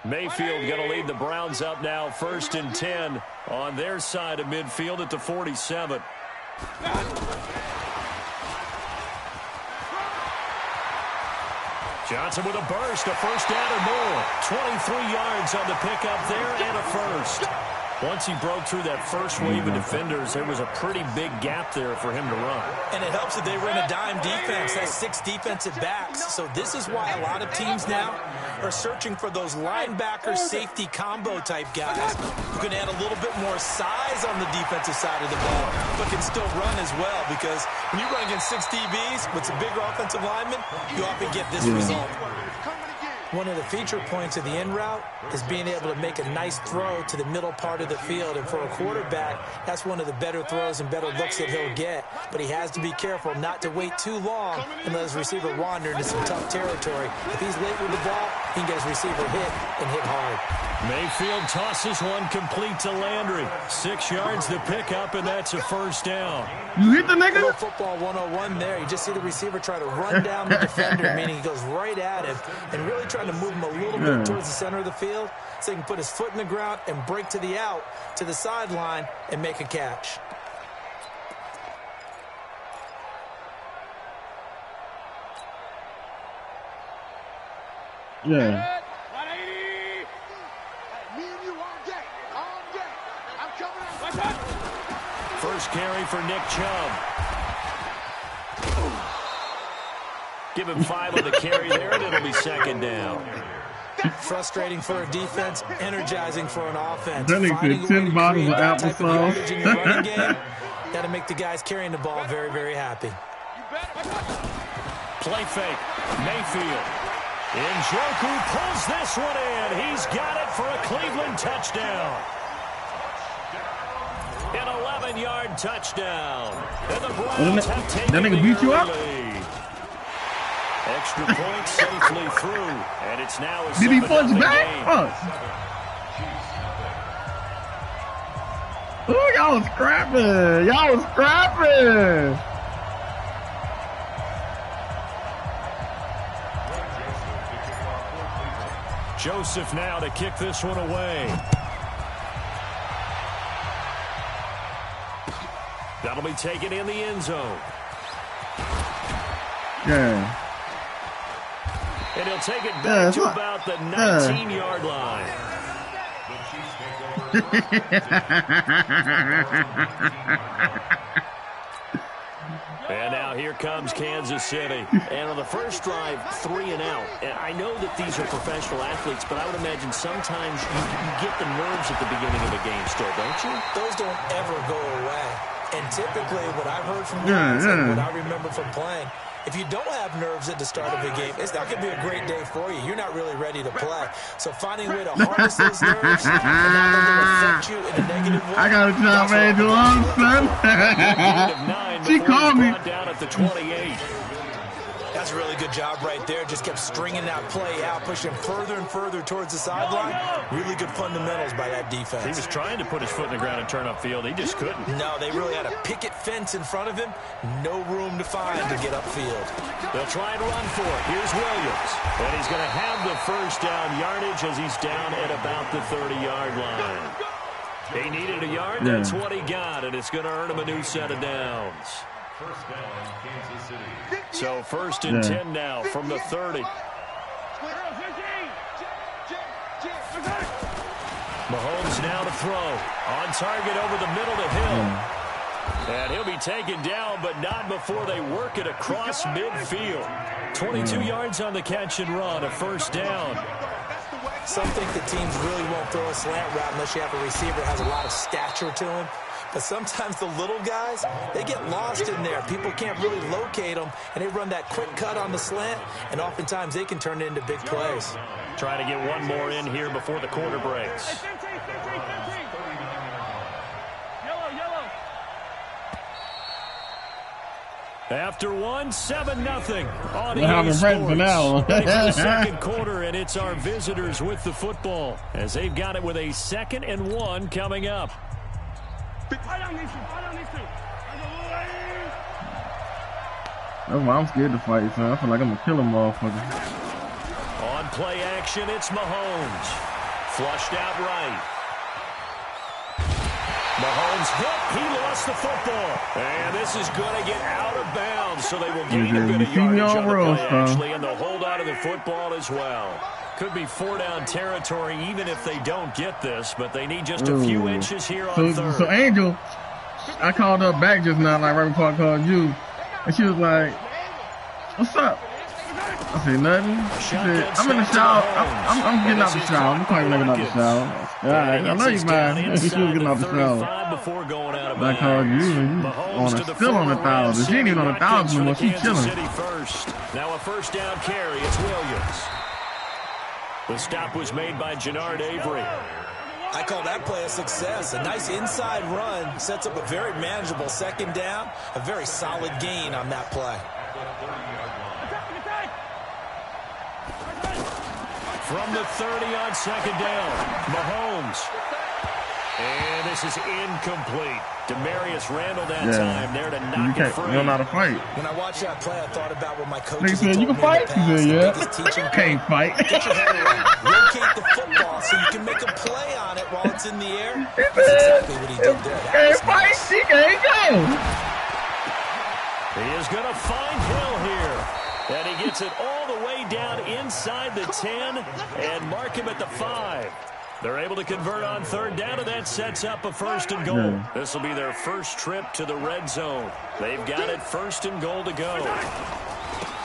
Mayfield going to lead the Browns up now, 1st and 10 on their side of midfield at the 47. Johnson with a burst, a 1st down or more. 23 yards on the pickup there and a 1st. Once he broke through that first wave of defenders, there was a pretty big gap there for him to run. And it helps that they run a dime defense. That's 6 defensive backs. So this is why a lot of teams now are searching for those linebacker safety combo type guys who can add a little bit more size on the defensive side of the ball, but can still run as well, because when you run against 6 DBs with some bigger offensive linemen, you often get this result. One of the feature points of the in route is being able to make a nice throw to the middle part of the field. And for a quarterback, that's one of the better throws and better looks that he'll get. But he has to be careful not to wait too long and let his receiver wander into some tough territory. If he's late with the ball, he can get his receiver hit and hit hard. Mayfield tosses one complete to Landry. 6 yards the pickup, and that's a first down. You hit the nigga? Little football 101 there. You just see the receiver try to run down the defender, meaning he goes right at him and really trying to move him a little bit towards the center of the field so he can put his foot in the ground and break to the out, to the sideline, and make a catch. Yeah. First carry for Nick Chubb. Give him 5 on the carry there, and it'll be second down. Frustrating for a defense, energizing for an offense. That nigga 10 bottles of applesauce. Got to make the guys carrying the ball very, very happy. Play fake. Mayfield. Njoku pulls this one in. He's got it for a Cleveland touchdown. An 11-yard touchdown. And the Browns have taken that nigga beat you up? Extra point safely through. And it's now a 7-0 Did he punch back? game. Oh, y'all was scrapping. Y'all was scrapping. Joseph now to kick this one away. That'll be taken in the end zone. Yeah. And he'll take it back to about the 19-yard line. And now here comes Kansas City. And on the first drive, 3 and out. And I know that these are professional athletes, but I would imagine sometimes you get the nerves at the beginning of a game still, don't you? Those don't ever go away. And typically what I've heard from guys and what I remember from playing, if you don't have nerves at the start of a game, it's not going to be a great day for you. You're not really ready to play. So finding a way to harness those nerves and not let them affect you in a negative way. I got a job ready to long, son. She called me. Down at the 28. That's a really good job right there. Just kept stringing that play out, pushing further and further towards the sideline. Really good fundamentals by that defense. He was trying to put his foot in the ground and turn upfield. He just couldn't. No, they really had a picket fence in front of him. No room to find to get upfield. They'll try and run for it. Here's Williams. And he's going to have the first down yardage as he's down at about the 30-yard line. He needed a yard. That's what he got, and it's going to earn him a new set of downs. First down, Kansas City. So first and 10 now from the 30. Mahomes now to throw. On target over the middle to Hill. And he'll be taken down, but not before they work it across midfield. 22 yards on the catch and run, a first down. Some think the teams really won't throw a slant route unless you have a receiver that has a lot of stature to him. But sometimes the little guys, they get lost in there. People can't really locate them, and they run that quick cut on the slant, and oftentimes they can turn it into big plays. Trying to get one more in here before the quarter breaks. After one, 7-0 on EA Sports. Now. Ready for the second quarter, and it's our visitors with the football as they've got it with a 2nd and 1 coming up. That's why I'm scared to fight, son. I feel like I'm gonna kill a motherfucker. On play action, it's Mahomes. Flushed out right. Mahomes hit. He lost the football. And this is going to get out of bounds, so they will gain a bit of yardage on the play, actually, and they'll hold on to the football as well. Could be 4-down territory even if they don't get this, but they need just a few inches here on third. So Angel, I called her back just now, like right before I called you, and she was like, "What's up?" I said, "Nothing." She said, "I'm in the shower. I'm getting out the shower. I'm probably getting out the shower." All right, I know you, man. She was getting out the shower. I called you, and you still on 1,000. She ain't even on 1,000 anymore. She's chilling. Now a first down carry. It's Williams. The stop was made by Jannard Avery. I call that play a success. A nice inside run sets up a very manageable second down. A very solid gain on that play. From the 30 on second down, Mahomes. And this is incomplete. Demarius Randall that time there to knock it free. You don't know how to fight. When I watched that play, I thought about what my coach said, told you can me fight? in the past. He said, The biggest teaching can't fight. Get your head around. Rotate the football so you can make a play on it while it's in the air. That's exactly what he did there. Can't fight. He can't go. He is going to find Hill here. And he gets it all the way down inside the 10 and mark him at the 5. They're able to convert on third down, and that sets up a first and goal. This will be their first trip to the red zone. They've got it first and goal to go.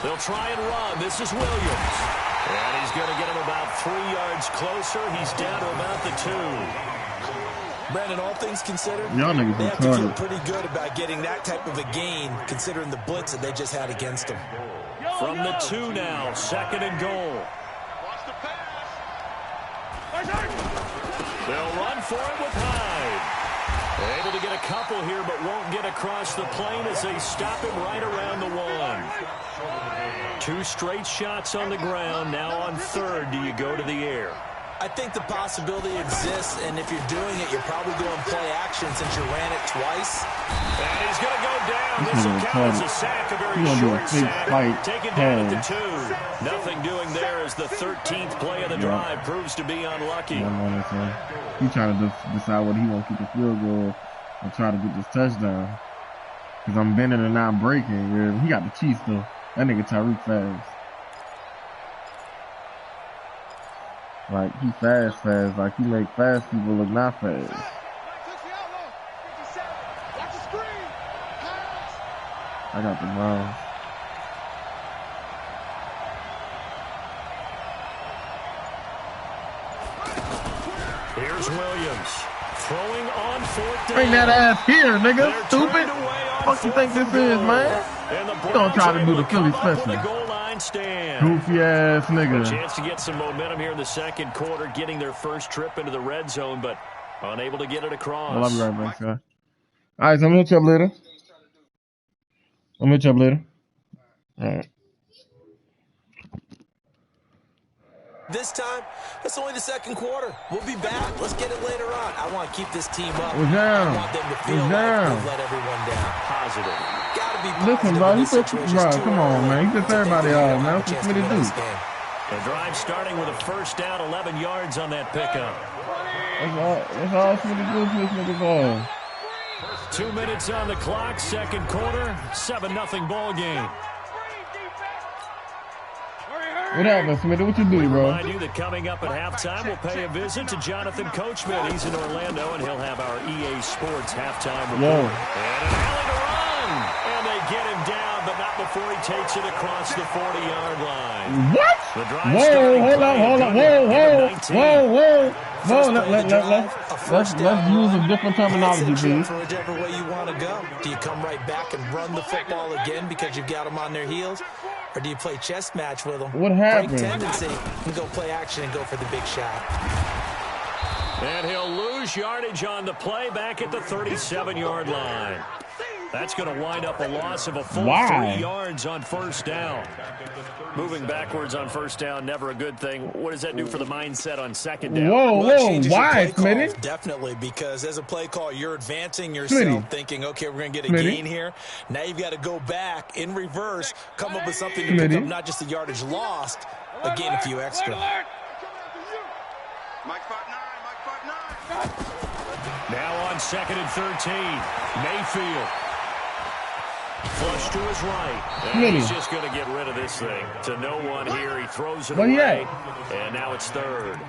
They'll try and run. This is Williams. And he's going to get him about 3 yards closer. He's down to about the 2. Brandon, all things considered, y'all niggas they have to feel pretty good about getting that type of a gain, considering the blitz that they just had against them. From the 2 now, second and goal. They'll run for it with Hyde. Able to get a couple here, but won't get across the plane as they stop him right around the 1. 2 straight shots on the ground. Now on third, do you go to the air? I think the possibility exists, and if you're doing it, you're probably going play action since you ran it twice. And he's going to go down. This will count as a sack, a very short sack. Taken down at the 2. Nothing doing there as the 13th play of the drive proves to be unlucky. He trying to decide whether he wants to kick a field goal or try to get this touchdown. Because I'm bending and not breaking. Yeah, he got the cheese though. That nigga Tyreek fast. Like, he fast. Like, he make fast people look not fast. I got the Browns. Here's Williams. Throwing on fourth down. Bring that ass here, nigga. Stupid. What you think this is, man? You don't try to do the Philly special. Goofy ass nigga. A chance to get some momentum here in the second quarter, getting their first trip into the red zone, but unable to get it across. Well, I'll be right back, guys. All right, so I'm going to hit you up later. All right. This time, it's only the second quarter. We'll be back. Let's get it later on. I want to keep this team up. I want them to feel like they've let everyone down. Positive. Gotta be positive. Listen, bro, come on, man. You pissed everybody off, man. What's you to do? The drive starting with a first down, 11 yards on that pickup. That's all it's going to do for this nigga ball. 2 minutes on the clock, second quarter, 7-0 ball game. What happened, Smitty? What you do, bro? Remind you that coming up at halftime, we'll pay a visit to Jonathan Coachman. He's in Orlando, and he'll have our EA Sports halftime report. And an alley to run, and they get him down, but not before he takes it across the 40-yard line. What? Whoa, hold on. Let's use a different terminology, please. For whichever way you want to go. Do you come right back and run the football again because you've got them on their heels? Or do you play chess match with them? What happened? Break tendency and go play action and go for the big shot. And he'll lose yardage on the play back at the 37-yard line. That's going to wind up a loss of a full 3 yards on first down. Moving backwards on first down, never a good thing. What does that do for the mindset on second down? Whoa, why, Smitty? Definitely, because as a play call, you're advancing yourself, thinking, okay, we're going to get a gain here. Now you've got to go back in reverse, come up with something to pick up not just the yardage lost, but gain a few extra. Now on second and 13, Mayfield. Flush to his right. And he's just going to get rid of this thing. To no one here. He throws it away. And now it's third.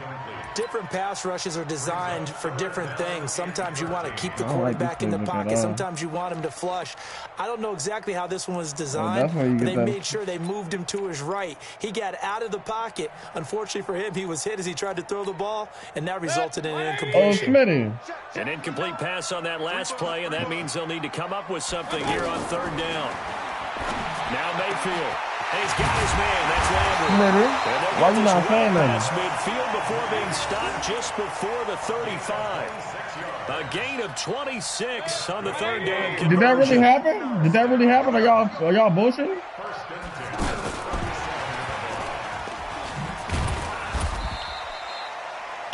Different pass rushes are designed for different things. Sometimes you want to keep the quarterback in the pocket. Sometimes you want him to flush. I don't know exactly how this one was designed. But they made sure they moved him to his right. He got out of the pocket. Unfortunately for him, he was hit as he tried to throw the ball, and that resulted in an incompletion. An incomplete pass on that last play, and that means they'll need to come up with something here on third down. Now Mayfield. And he's got his man. That's Landry. Why you not saying that? Midfield before being stopped just before the 35. A gain of 26 on the third down conversion. Did that really happen? Are y'all bullshitting?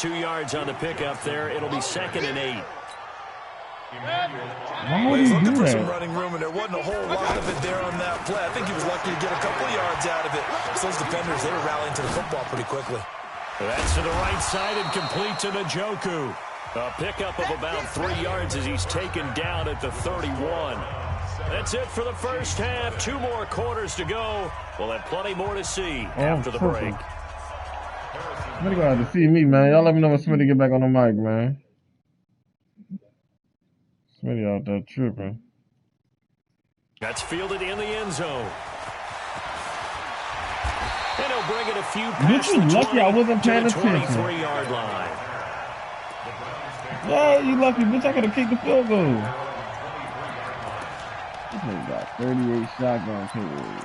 2 yards on the pickup there. It'll be 2nd and 8. Why would He's he looking do for some that? running room, and there wasn't a whole lot of it there on that play. I think he was lucky to get a couple of yards out of it. So those defenders, they were rallying to the football pretty quickly. That's to the right side and complete to Njoku. A pickup of about 3 yards as he's taken down at the 31. That's it for the first half. 2 more quarters to go. We'll have plenty more to see after the break. Smitty gonna have to see me, man. Y'all let me know when Smitty get back on the mic, man. Smitty out there tripping. That's fielded in the end zone. And he'll bring it a few past You the 20 lucky I wasn't to paying the attention. 23-yard line. Yeah, you lucky, bitch. I could have kicked the field goal. This nigga got 38 shotgun carries.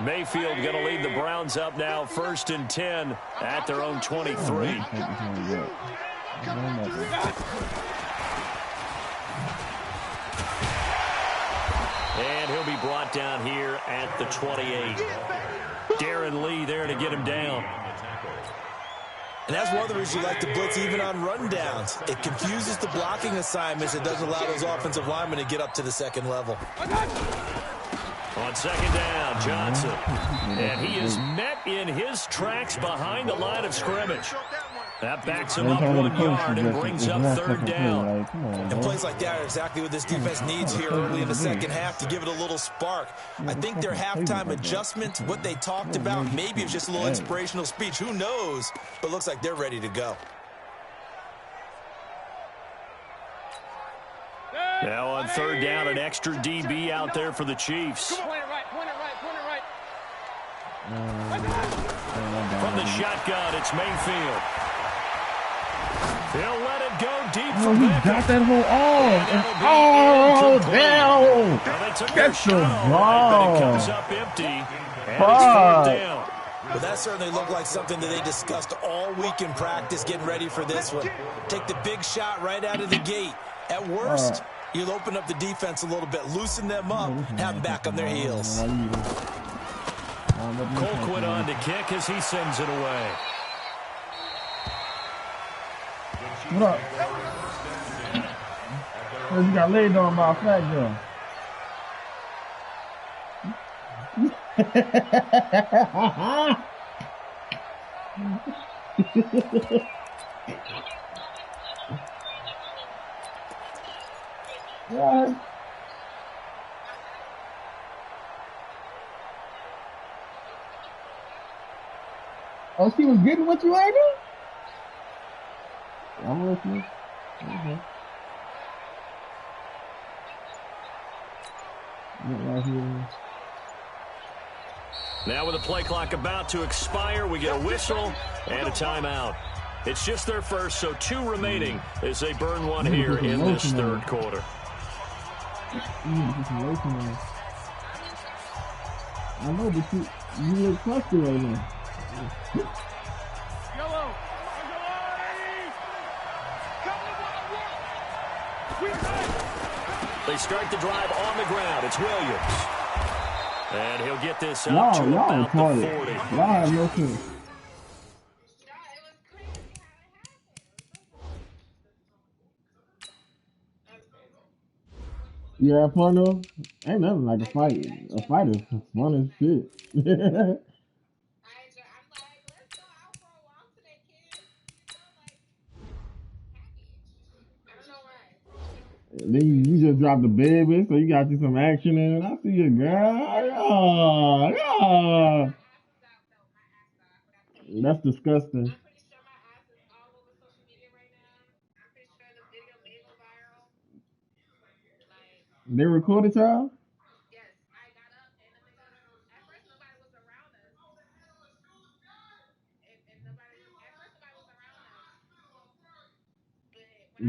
Mayfield going to lead the Browns up now, 1st and 10 at their own 23. And he'll be brought down here at the 28. Darren Lee there to get him down. And that's one of the reasons you like to blitz even on rundowns. It confuses the blocking assignments. It doesn't allow those offensive linemen to get up to the second level. On 2nd down, Johnson. And he is met in his tracks behind the line of scrimmage. That backs him up 1 yard and brings up 3rd down. And plays like that are exactly what this defense needs here early in the second half to give it a little spark. I think their halftime adjustment, what they talked about, maybe it was just a little inspirational speech. Who knows? But it looks like they're ready to go. Now on 3rd down, an extra DB out there for the Chiefs. Point it right. From the shotgun, it's Mayfield. He'll let it go deep Oh, for he Beckham. got that whole oh, damn! That's the ball. It comes up empty, and it's 4th down. Well, that certainly looked like something that they discussed all week in practice, getting ready for this one. Take the big shot right out of the gate. At worst, you'll open up the defense a little bit, loosen them up, have them back on their heels. Colquitt on to kick as he sends it away. What up? Oh, you got laid on by a fat girl. What? Oh, she was getting what you ain't doing? I'm listening. Okay. Right here. Now with the play clock about to expire, we get a whistle and a timeout. It's just their first, so 2 remaining as they burn one here in this 3rd quarter. I know, but you look clustered right now. They start the drive on the ground. It's Williams. And he'll get this up to about the 40. Y'all have no sense. You have fun though? Ain't nothing like a fight. A fight is fun as shit. Then you just dropped the baby, so you got you some action in it. I see you, girl. Yeah. That's disgusting. They recorded y'all?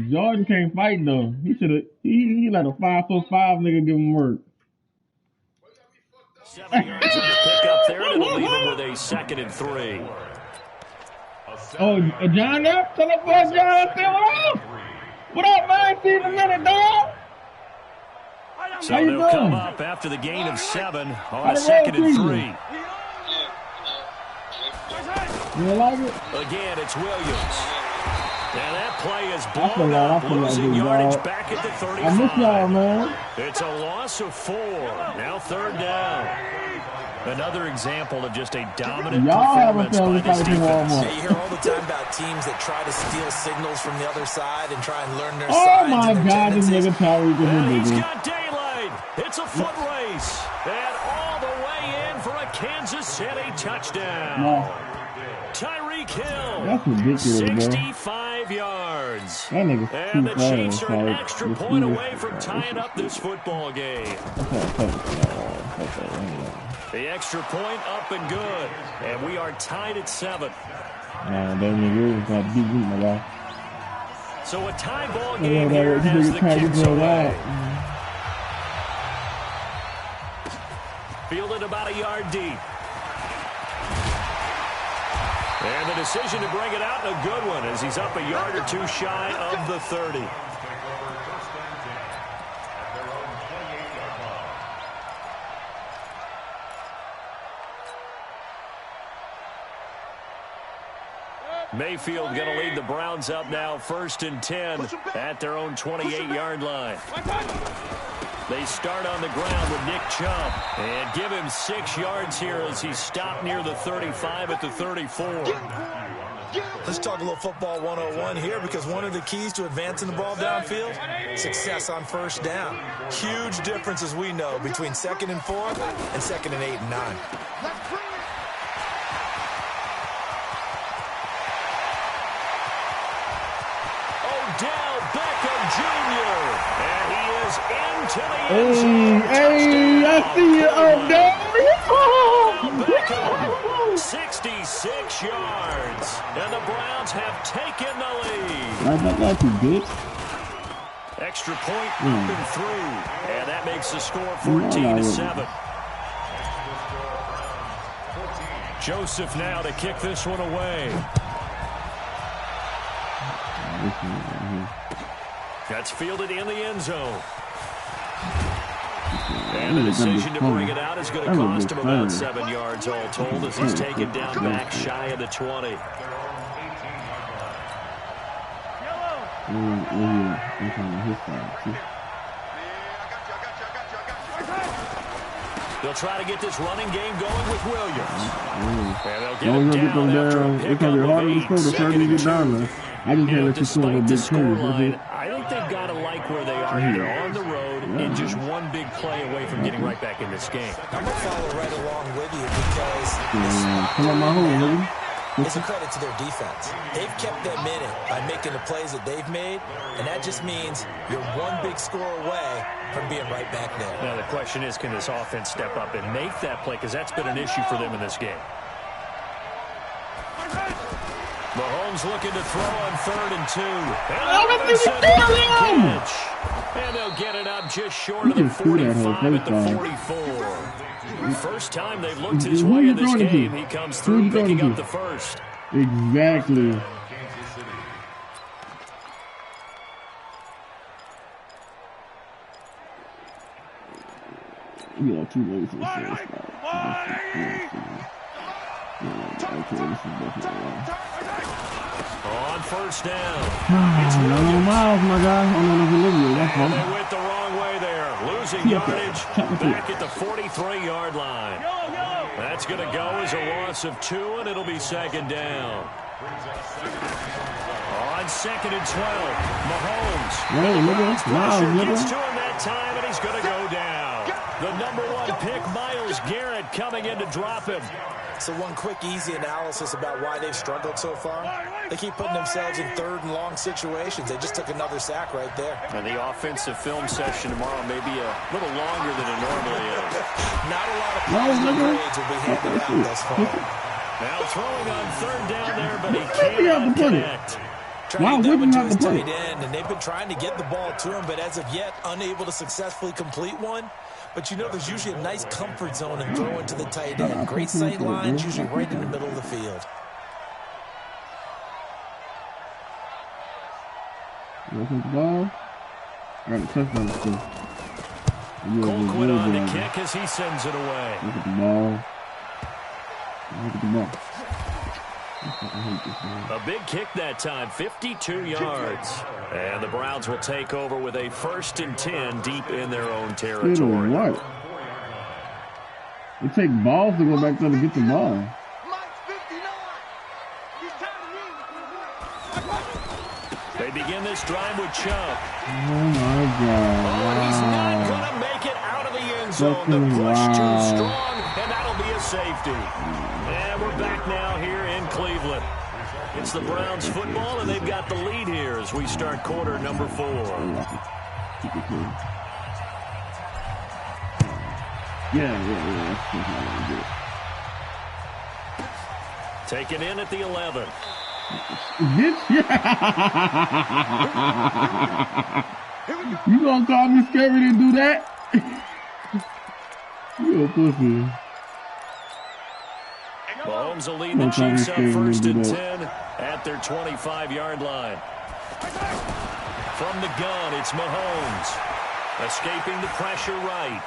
Jordan can't fight though. He should have. He let a 5'5" nigga give him work. 7 yards on the pickup there, and it'll leave him with a 2nd and 3. Oh, John up? Tell up boy John up there. What up, man? See you in a minute, dog. So they'll come up after the gain of 7 on a 2nd and 3. You like it? Again, it's Williams. And that play is blown up, losing yardage back at the 35. I miss y'all, man. It's a loss of 4. Now 3rd down. Another example of just a dominant performance by this defense. Yeah, you hear all the time about teams that try to steal signals from the other side and try and learn their signs. Oh my God, this nigga Tyreek is and he's got daylight. It's a foot race. And all the way in for a Kansas City touchdown. No. Tyreek Hill. That's ridiculous, 65 yards. That nigga's and the Chiefs are an extra point away from tying up this football game. The extra point up and good. And we are tied at 7. So a tie ball game here as the kicks away. Fielded about a yard deep. And the decision to bring it out, a good one, as he's up a yard or 2 shy of the 30. Mayfield going to lead the Browns up now, 1st and 10 at their own 28-yard line. They start on the ground with Nick Chubb and give him 6 yards here as he's stopped near the 35 at the 34. Let's talk a little football 101 here, because one of the keys to advancing the ball downfield, success on 1st down. Huge difference, as we know, between 2nd and 4 and 2nd and 8 and 9. Odell Beckham Jr. And he is into the end zone. Hey, I see you, Odell. Beckham, 66 yards. And the Browns have taken the lead. That's a good. Extra point up and through. And that makes the score 14-7. Joseph now to kick this one away. That's fielded in the end zone. And the decision to bring it out is going to cost him about 7 yards all told, as he's taken down back shy of the 20. They'll try to get this running game going with Williams. And they'll get it down after a pickup of 8. 2nd and 2. I just can't let you score a big scoreline. I think they've got to like where they are here on the road and just one big play away from getting right back in this game. I'm going to follow right along with you, because it's a credit to their defense. They've kept them in it by making the plays that they've made, and that just means you're one big score away from being right back there. Now the question is, can this offense step up and make that play, because that's been an issue for them in this game. Mahomes looking to throw on 3rd and 2. And they'll get it up just short of the 45 at the 44. First time they've looked his way in this game. He comes through picking up the first. Exactly. You know, 2 ways to on 1st down. No miles, my guy. And they went the wrong way there. Losing yardage back at the 43-yard line. That's going to go as a loss of 2, and it'll be 2nd down. On 2nd and 12, Mahomes. Pressure gets to him that time, and he's going to go down. The number 1 pick, Myles Garrett, coming in to drop him. So one quick, easy analysis about why they've struggled so far. They keep putting themselves in 3rd and long situations. They just took another sack right there. And the offensive film session tomorrow may be a little longer than it normally is. Not a lot of positive grades will be handed out thus far. Now throwing on 3rd down there, but he cannot connect. Trying to get him to his tight end, and they've been trying to get the ball to him, but as of yet, unable to successfully complete one. But you know, there's usually a nice comfort zone in throwing to the tight end. Great sight lines, usually right in the middle of the field. You take the ball? I got a touchdown to score. Colquitt on the kick as he sends it away. Look at the ball. Look at the ball. A big kick that time, 52 yards. And the Browns will take over with a 1st and 10 deep in their own territory. What? It takes balls to go back there to get the ball. They begin this drive with Chubb. Oh my God. Oh, he's not going to make it out of the end zone. The push too strong, and that'll be a safety. And we're back now here in Cleveland. It's the Browns football, and they've got the lead here as we start quarter number 4. Yeah. Taken in at the 11. You gonna call me scary to do that? You a pussy. Mahomes will lead the Chiefs up 1st and 10 at their 25-yard line. From the gun, it's Mahomes. Escaping the pressure right.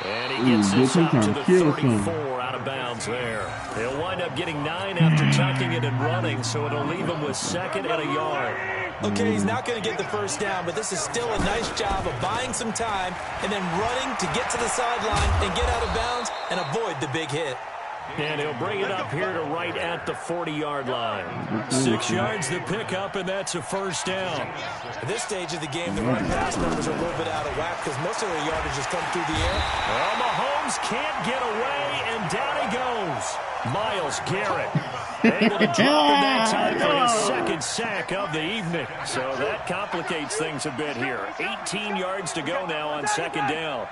And he gets this up to the 34 out of bounds there. He'll wind up getting 9 after tucking it and running, so it'll leave him with 2nd and a yard. Okay, he's not going to get the first down, but this is still a nice job of buying some time and then running to get to the sideline and get out of bounds and avoid the big hit. And he'll bring it up here to right at the 40-yard line. 6 yards to pick up, and that's a 1st down. At this stage of the game, the run-pass numbers are a little bit out of whack because most of their yardage has come through the air. Well, Mahomes can't get away, and down he goes. Myles Garrett able to drop it that time for his 2nd sack of the evening. So that complicates things a bit here. 18 yards to go now on 2nd down.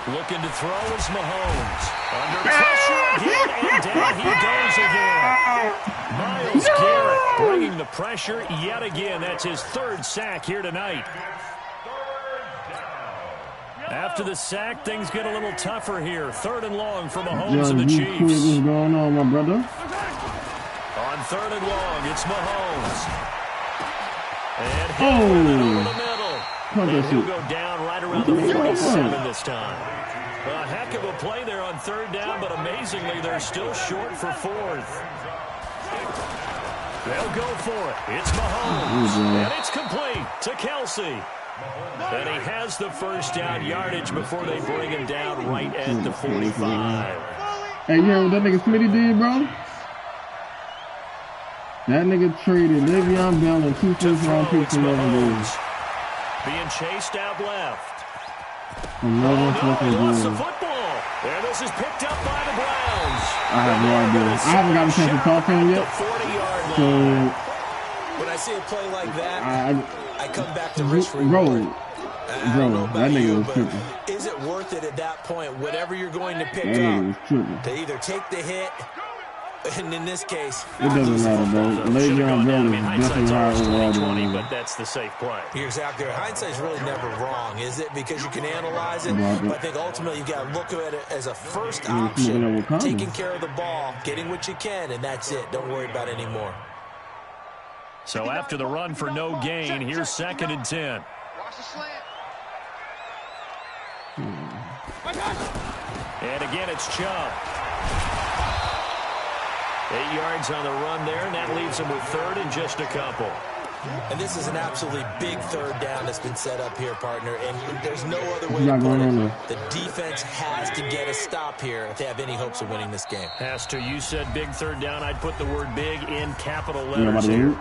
Looking to throw is Mahomes. Under pressure again, and down he goes again. Myles Garrett bringing the pressure yet again. That's his 3rd sack here tonight. After the sack, things get a little tougher here. 3rd and long for Mahomes and the Chiefs. What's going on, my brother? On 3rd and long, it's Mahomes. And he'll over the middle. And he'll go down right around the 47 this time. A heck of a play there on 3rd down, but amazingly, they're still short for 4th. They'll go for it. It's Mahomes. And it's complete to Kelsey. And he has the 1st down yardage before they bring him down right at the 45. Hey, you heard what that nigga Smitty did, bro? That nigga traded Le'Veon Bell and 2 first-round picks from Mahomes. Being chased out left. He lost the football. And this is picked up by the Browns. I have no idea. I haven't got a chance to talk to him yet. So, when I see a play like that, I come back to risk reward. Bro, that nigga was tripping. Is it worth it at that point? Whatever you're going to pick up, to either take the hit, and in this case, it doesn't matter, bro. Le'Veon Bell is definitely higher overall than but that's the safe play. You're exactly right. Hindsight's really never wrong, is it? Because you can analyze it, but I think ultimately you got to look at it as a first option, taking care of the ball, getting what you can, and that's it. Don't worry about it anymore. So after the run for no gain, here's 2nd and 10. Watch the slant. And again, it's Chubb. 8 yards on the run there, and that leaves him with 3rd and just a couple. And this is an absolutely big 3rd down that's been set up here, partner. And there's no other way to put it. The defense has to get a stop here if they have any hopes of winning this game. Has to. You said big 3rd down. I'd put the word big in capital letters here.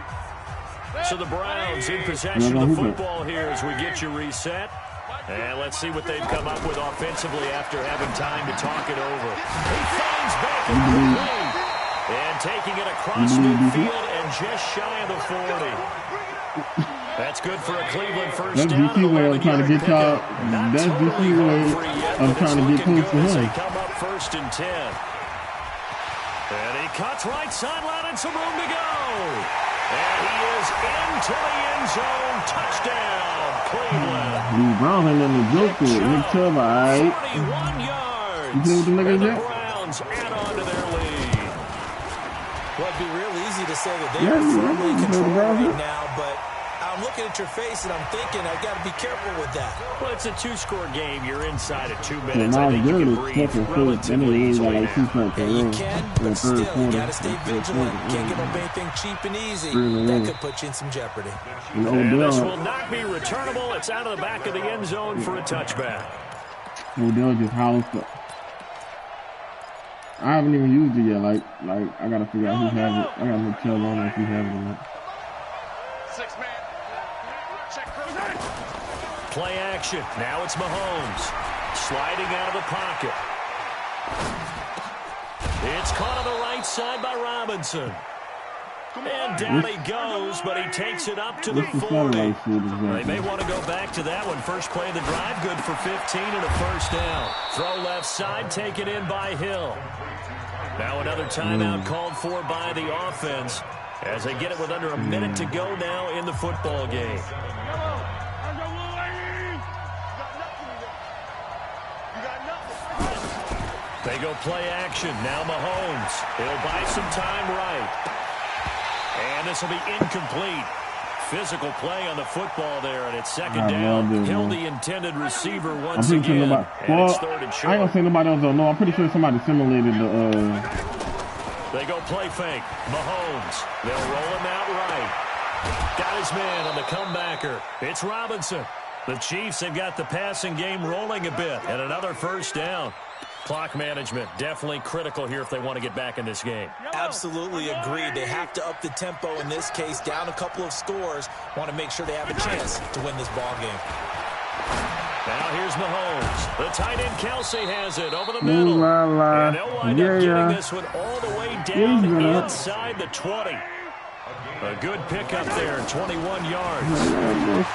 So the Browns in possession of the football here as we get you reset. And let's see what they've come up with offensively after having time to talk it over. He finds back in and taking it across midfield and just shy of the 40. That's good for a Cleveland 1st down. That's DC way of trying to get y'all. That's DC way of trying to get close to him. They come up 1st and 10. And he cuts right sideline and some room to go. And he is into the end zone. Touchdown, Cleveland. The Browns ain't nothing to joke with. Nick Chubb, all right. 41 yards. You play with the niggas and the yet? Browns add on to their lead. Well, it'd be real easy to say that they're firmly in control right now, but I'm looking at your face and I'm thinking I got to be careful with that. Well, it's a 2-score game. You're inside of 2 So minutes. now I think you can breathe relatively easily like two now. points Yeah, in a you row. can, In the but still, third you quarter. got to stay vigilant. Can't give up anything cheap and easy. That could put you in some jeopardy. And And this will Odell, not be returnable. It's out of the back of the end zone for a touchback. Odell just howls stuff. I haven't even used it yet. Like I gotta figure out who has it. I gotta look tell on if he has it or not. Play action. Now it's Mahomes. Sliding out of the pocket. It's caught on the right side by Robinson. And down he goes, but he takes it up to the 40. They may want to go back to that one. First play of the drive, good for 15 and a first down. Throw left side, taken in by Hill. Now another timeout called for by the offense as they get it with under a minute to go now in the football game. They go play action. Now Mahomes. He'll buy some time right. And this will be incomplete. Physical play on the football there, and it's second down. Hill, the intended receiver once again. And it's third and short. I ain't gonna say nobody else don't know. I'm pretty sure somebody simulated the. They go play fake. Mahomes. They'll roll him out right. Got his man on the comebacker. It's Robinson. The Chiefs have got the passing game rolling a bit, and another first down. Clock management definitely critical here if they want to get back in this game. Absolutely agreed. They have to up the tempo in this case, down a couple of scores. Want to make sure they have a chance to win this ball game. Now here's Mahomes. The tight end Kelsey has it over the middle. And they'll wind up getting this one all the way down inside the 20. A good pickup there, 21 yards. This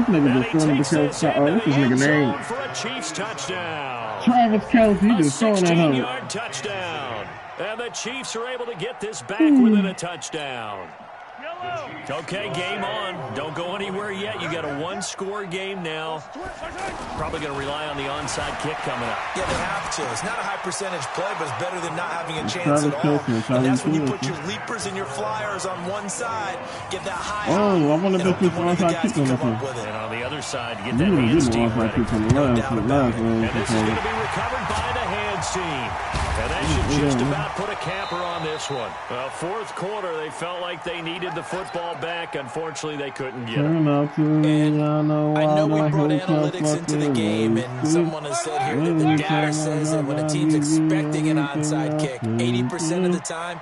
nigga just throwing the Kelsey. Oh, this is nigga name. For a Chiefs touchdown. Travis Kelsey, he just throwing that home. 16-yard touchdown. And the Chiefs are able to get this back within a touchdown. Okay, game on. Don't go anywhere yet. You got a one-score game now. Probably going to rely on the onside kick coming up. Yeah, they have to. It's not a high percentage play, but it's better than not having a chance at all. And that's when you put your leapers and your flyers on one side, get that high. Oh, I want to get this onside kick on this one. And on the other side, get that hands team ready. No doubt about it. And this is going to be recovered by the hands team. And that should just about put a capper on this one. Fourth quarter, they felt like they needed the football back. Unfortunately, they couldn't get it. And I know we brought analytics into the game, and someone has said here that the data says that when a team's expecting an onside kick, 80% of the time,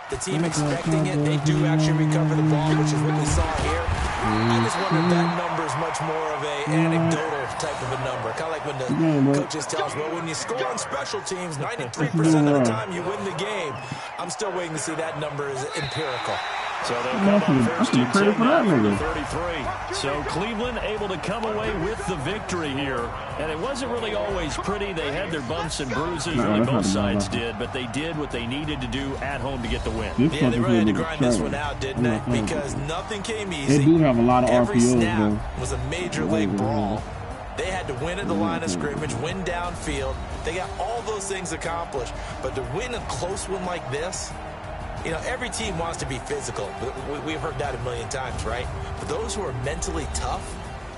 the team expecting it, they do actually recover the ball, which is what we saw here. I just wonder if that number is much more of a anecdotal type of a number. Kind of like when the coaches tell us, well, when you score on special teams, 93% of the time you win the game. I'm still waiting to see that number is empirical. So they'll come up first and 10 from the 33. So Cleveland able to come away with the victory here. And it wasn't really always pretty. They had their bumps and bruises. Really both sides did. But they did what they needed to do at home to get the win. Yeah, they really had to grind this one out, didn't they? Because nothing came easy. They do have a lot of Every RPOs, snap was a major league brawl. They had to win at the line of scrimmage, win downfield. They got all those things accomplished. But to win a close one like this, you know, every team wants to be physical. We've heard that a million times, right? But those who are mentally tough,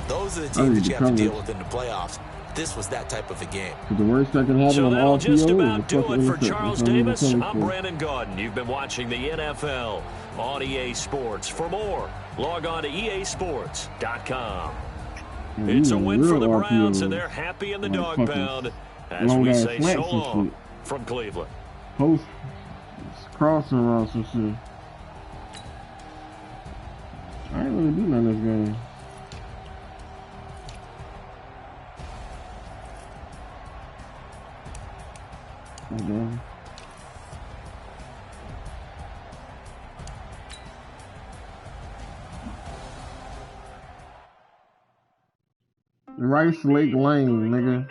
those are the teams that you have to deal with in the playoffs. This was that type of a game. The worst that can happen so that'll just about do it for interception. Charles Davis. I'm Brandon Gaudin. You've been watching the NFL on EA Sports. For more, log on to easports.com. It's a win for the Browns, and they're happy in the dog pound as we say so long from Cleveland. Post crossing routes and shit. I ain't really do nothing in this game. Okay. Rice Lake Lane, nigga.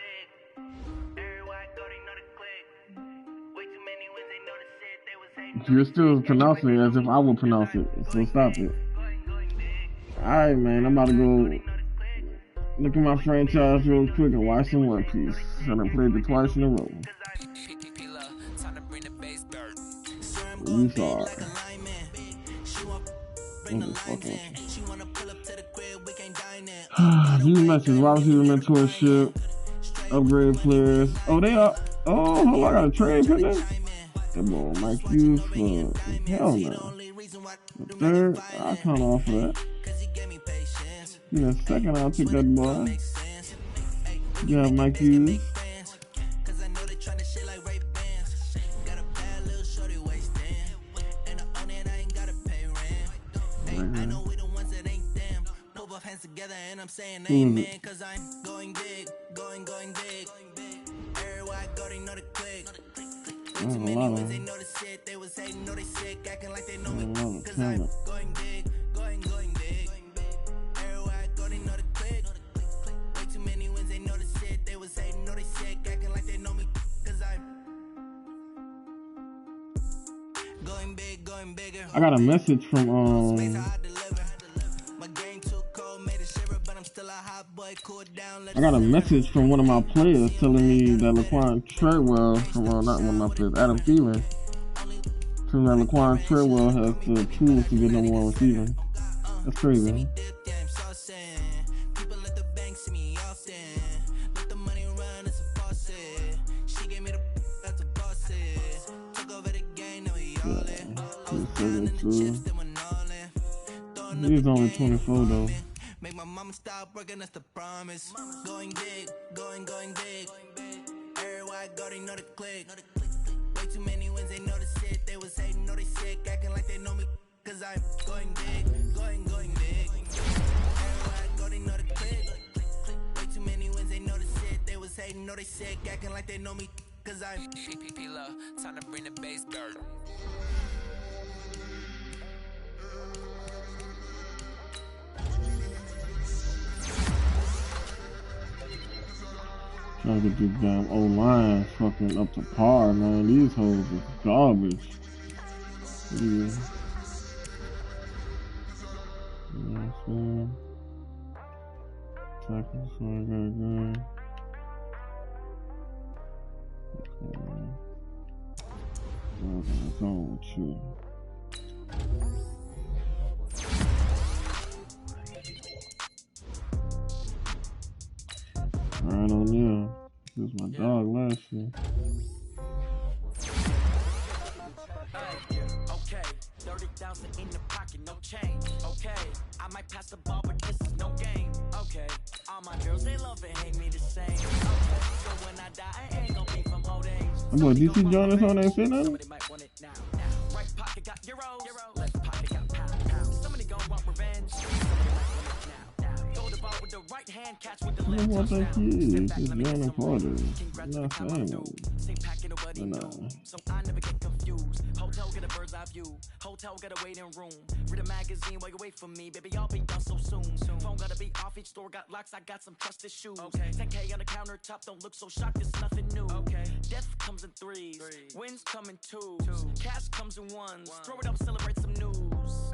You're still pronouncing it as if I would pronounce it, so stop it. Alright, man, I'm about to go look at my franchise real quick and watch some One Piece. I done played it twice in a row. You saw it. just fucking with you. New message, wide receiver mentorship, upgrade players. Oh, they are. Oh, hold on, I got a trade for them. That boy Mike Hughes for hell no. The third, I'll count off of that. In a second, I'll take that boy. You have Mike Hughes. Together and I'm saying amen, cause I'm going big, going big. Everywhere I go, they know the click. Too many wins, they know the shit. They was hating, know they sick, acting like they know me. Cause I'm going big, going big. Everywhere I go, they know the click. Way too many wins, they know the shit. They was hating, know they sick, acting like they know me. Cause I'm going big, going bigger. I got a message from I got a message from one of my players telling me that Laquan Treadwell from not one of my players, Adam Thielen, telling that Laquan Treadwell has the tools to get number one receiving. That's crazy. He's only 24 though. Make my mama stop working, that's the promise. Going big, going big. Everywhere I go, they know the click. Way too many wins, they know the shit. They was hating, know they sick, acting like they know me. Cause I'm going big, going big. Everywhere I go, they know the click. Way too many wins, they know the shit. They was hating, know they sick, acting like they know me. Cause I'm time to bring the bass dirt. Trying to get this damn O-line fucking up to par, man. These hoes is garbage. Yeah. You know what I'm saying? Tackle, so I got a gun. What's wrong with you? Right on there. This was my dog last year. Okay, 30,000 in the pocket, no change. Okay, I might pass the ball, but this is no game. Okay, all my girls, they love and hate me the same. Okay, so when I die, I ain't gonna be from old age. I'm going, DC Jonas on that shit now? Somebody might want it now. Right pocket got euros, left pocket got pounds. Somebody gonna want revenge. Somebody might want it now. Throw the ball with the right hand, catch with the left. I don't know what that is. It's Jalen Porter. I'm not saying it. So I never get confused. Hotel get a bird's eye view. Hotel get a waiting room. Read a magazine while you wait for me. Baby, I'll be done so soon. Phone gotta be off, each store got locks. I got some trusted shoes. 10K on the countertop, don't look so shocked, it's nothing new. Death comes in threes. Wins come in twos. Cash comes in ones. Throw it up, celebrate some news.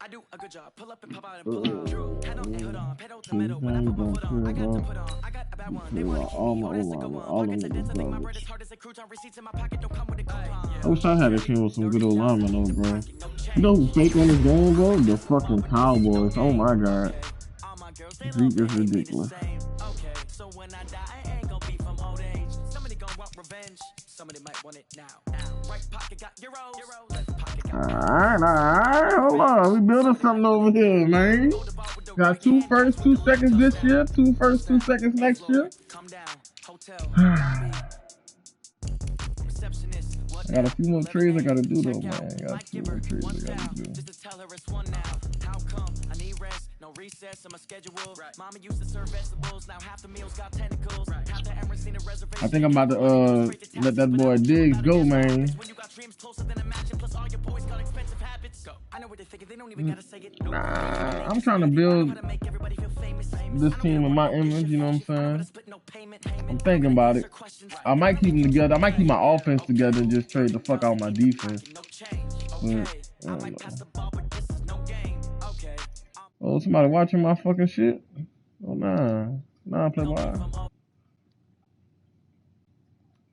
I do a good job. Pull up and pop out and pull out. True. Pedal and hood on. Pedal to metal. When I put my foot on, I got to put on. I got a bad one. They want to keep me on. That's a good one. Pockets are dense. I think my bread is hard as a crouton. Receipts in my pocket don't come with a coupon. I wish I had a team with some good old linemen though, bro. You know who's fake on this game, bro? The fucking Cowboys. Oh my god. Zeke is ridiculous. Okay, so when I die, I ain't gonna be from old age. Somebody gonna want revenge. Somebody might want it now. Right pocket got euros. Left pocket got Alright. Hold on. We building something over here, man. Got 2 firsts, 2 seconds this year. 2 firsts, 2 seconds next year. Come down, hotel. I got a few more trades I gotta do though, man. I got a few more trades I gotta do. Just to tell her it's one now. How come? I need rest, no recess in my schedule. Mama used to serve vegetables, now half the meals got tentacles. Half the Emerson reservation. I think I'm about to let that boy Diggs go, man. When you got dreams closer than a match, plus all your boys got expensive habits. Go. I know what they think, they don't even gotta say it. Nah, I'm trying to build this team in my image, you know what I'm saying? I'm thinking about it. I might keep them together. I might keep my offense together and just trade the fuck out my defense. But, I don't know. Oh, somebody watching my fucking shit? Oh, nah. Nah, play wild.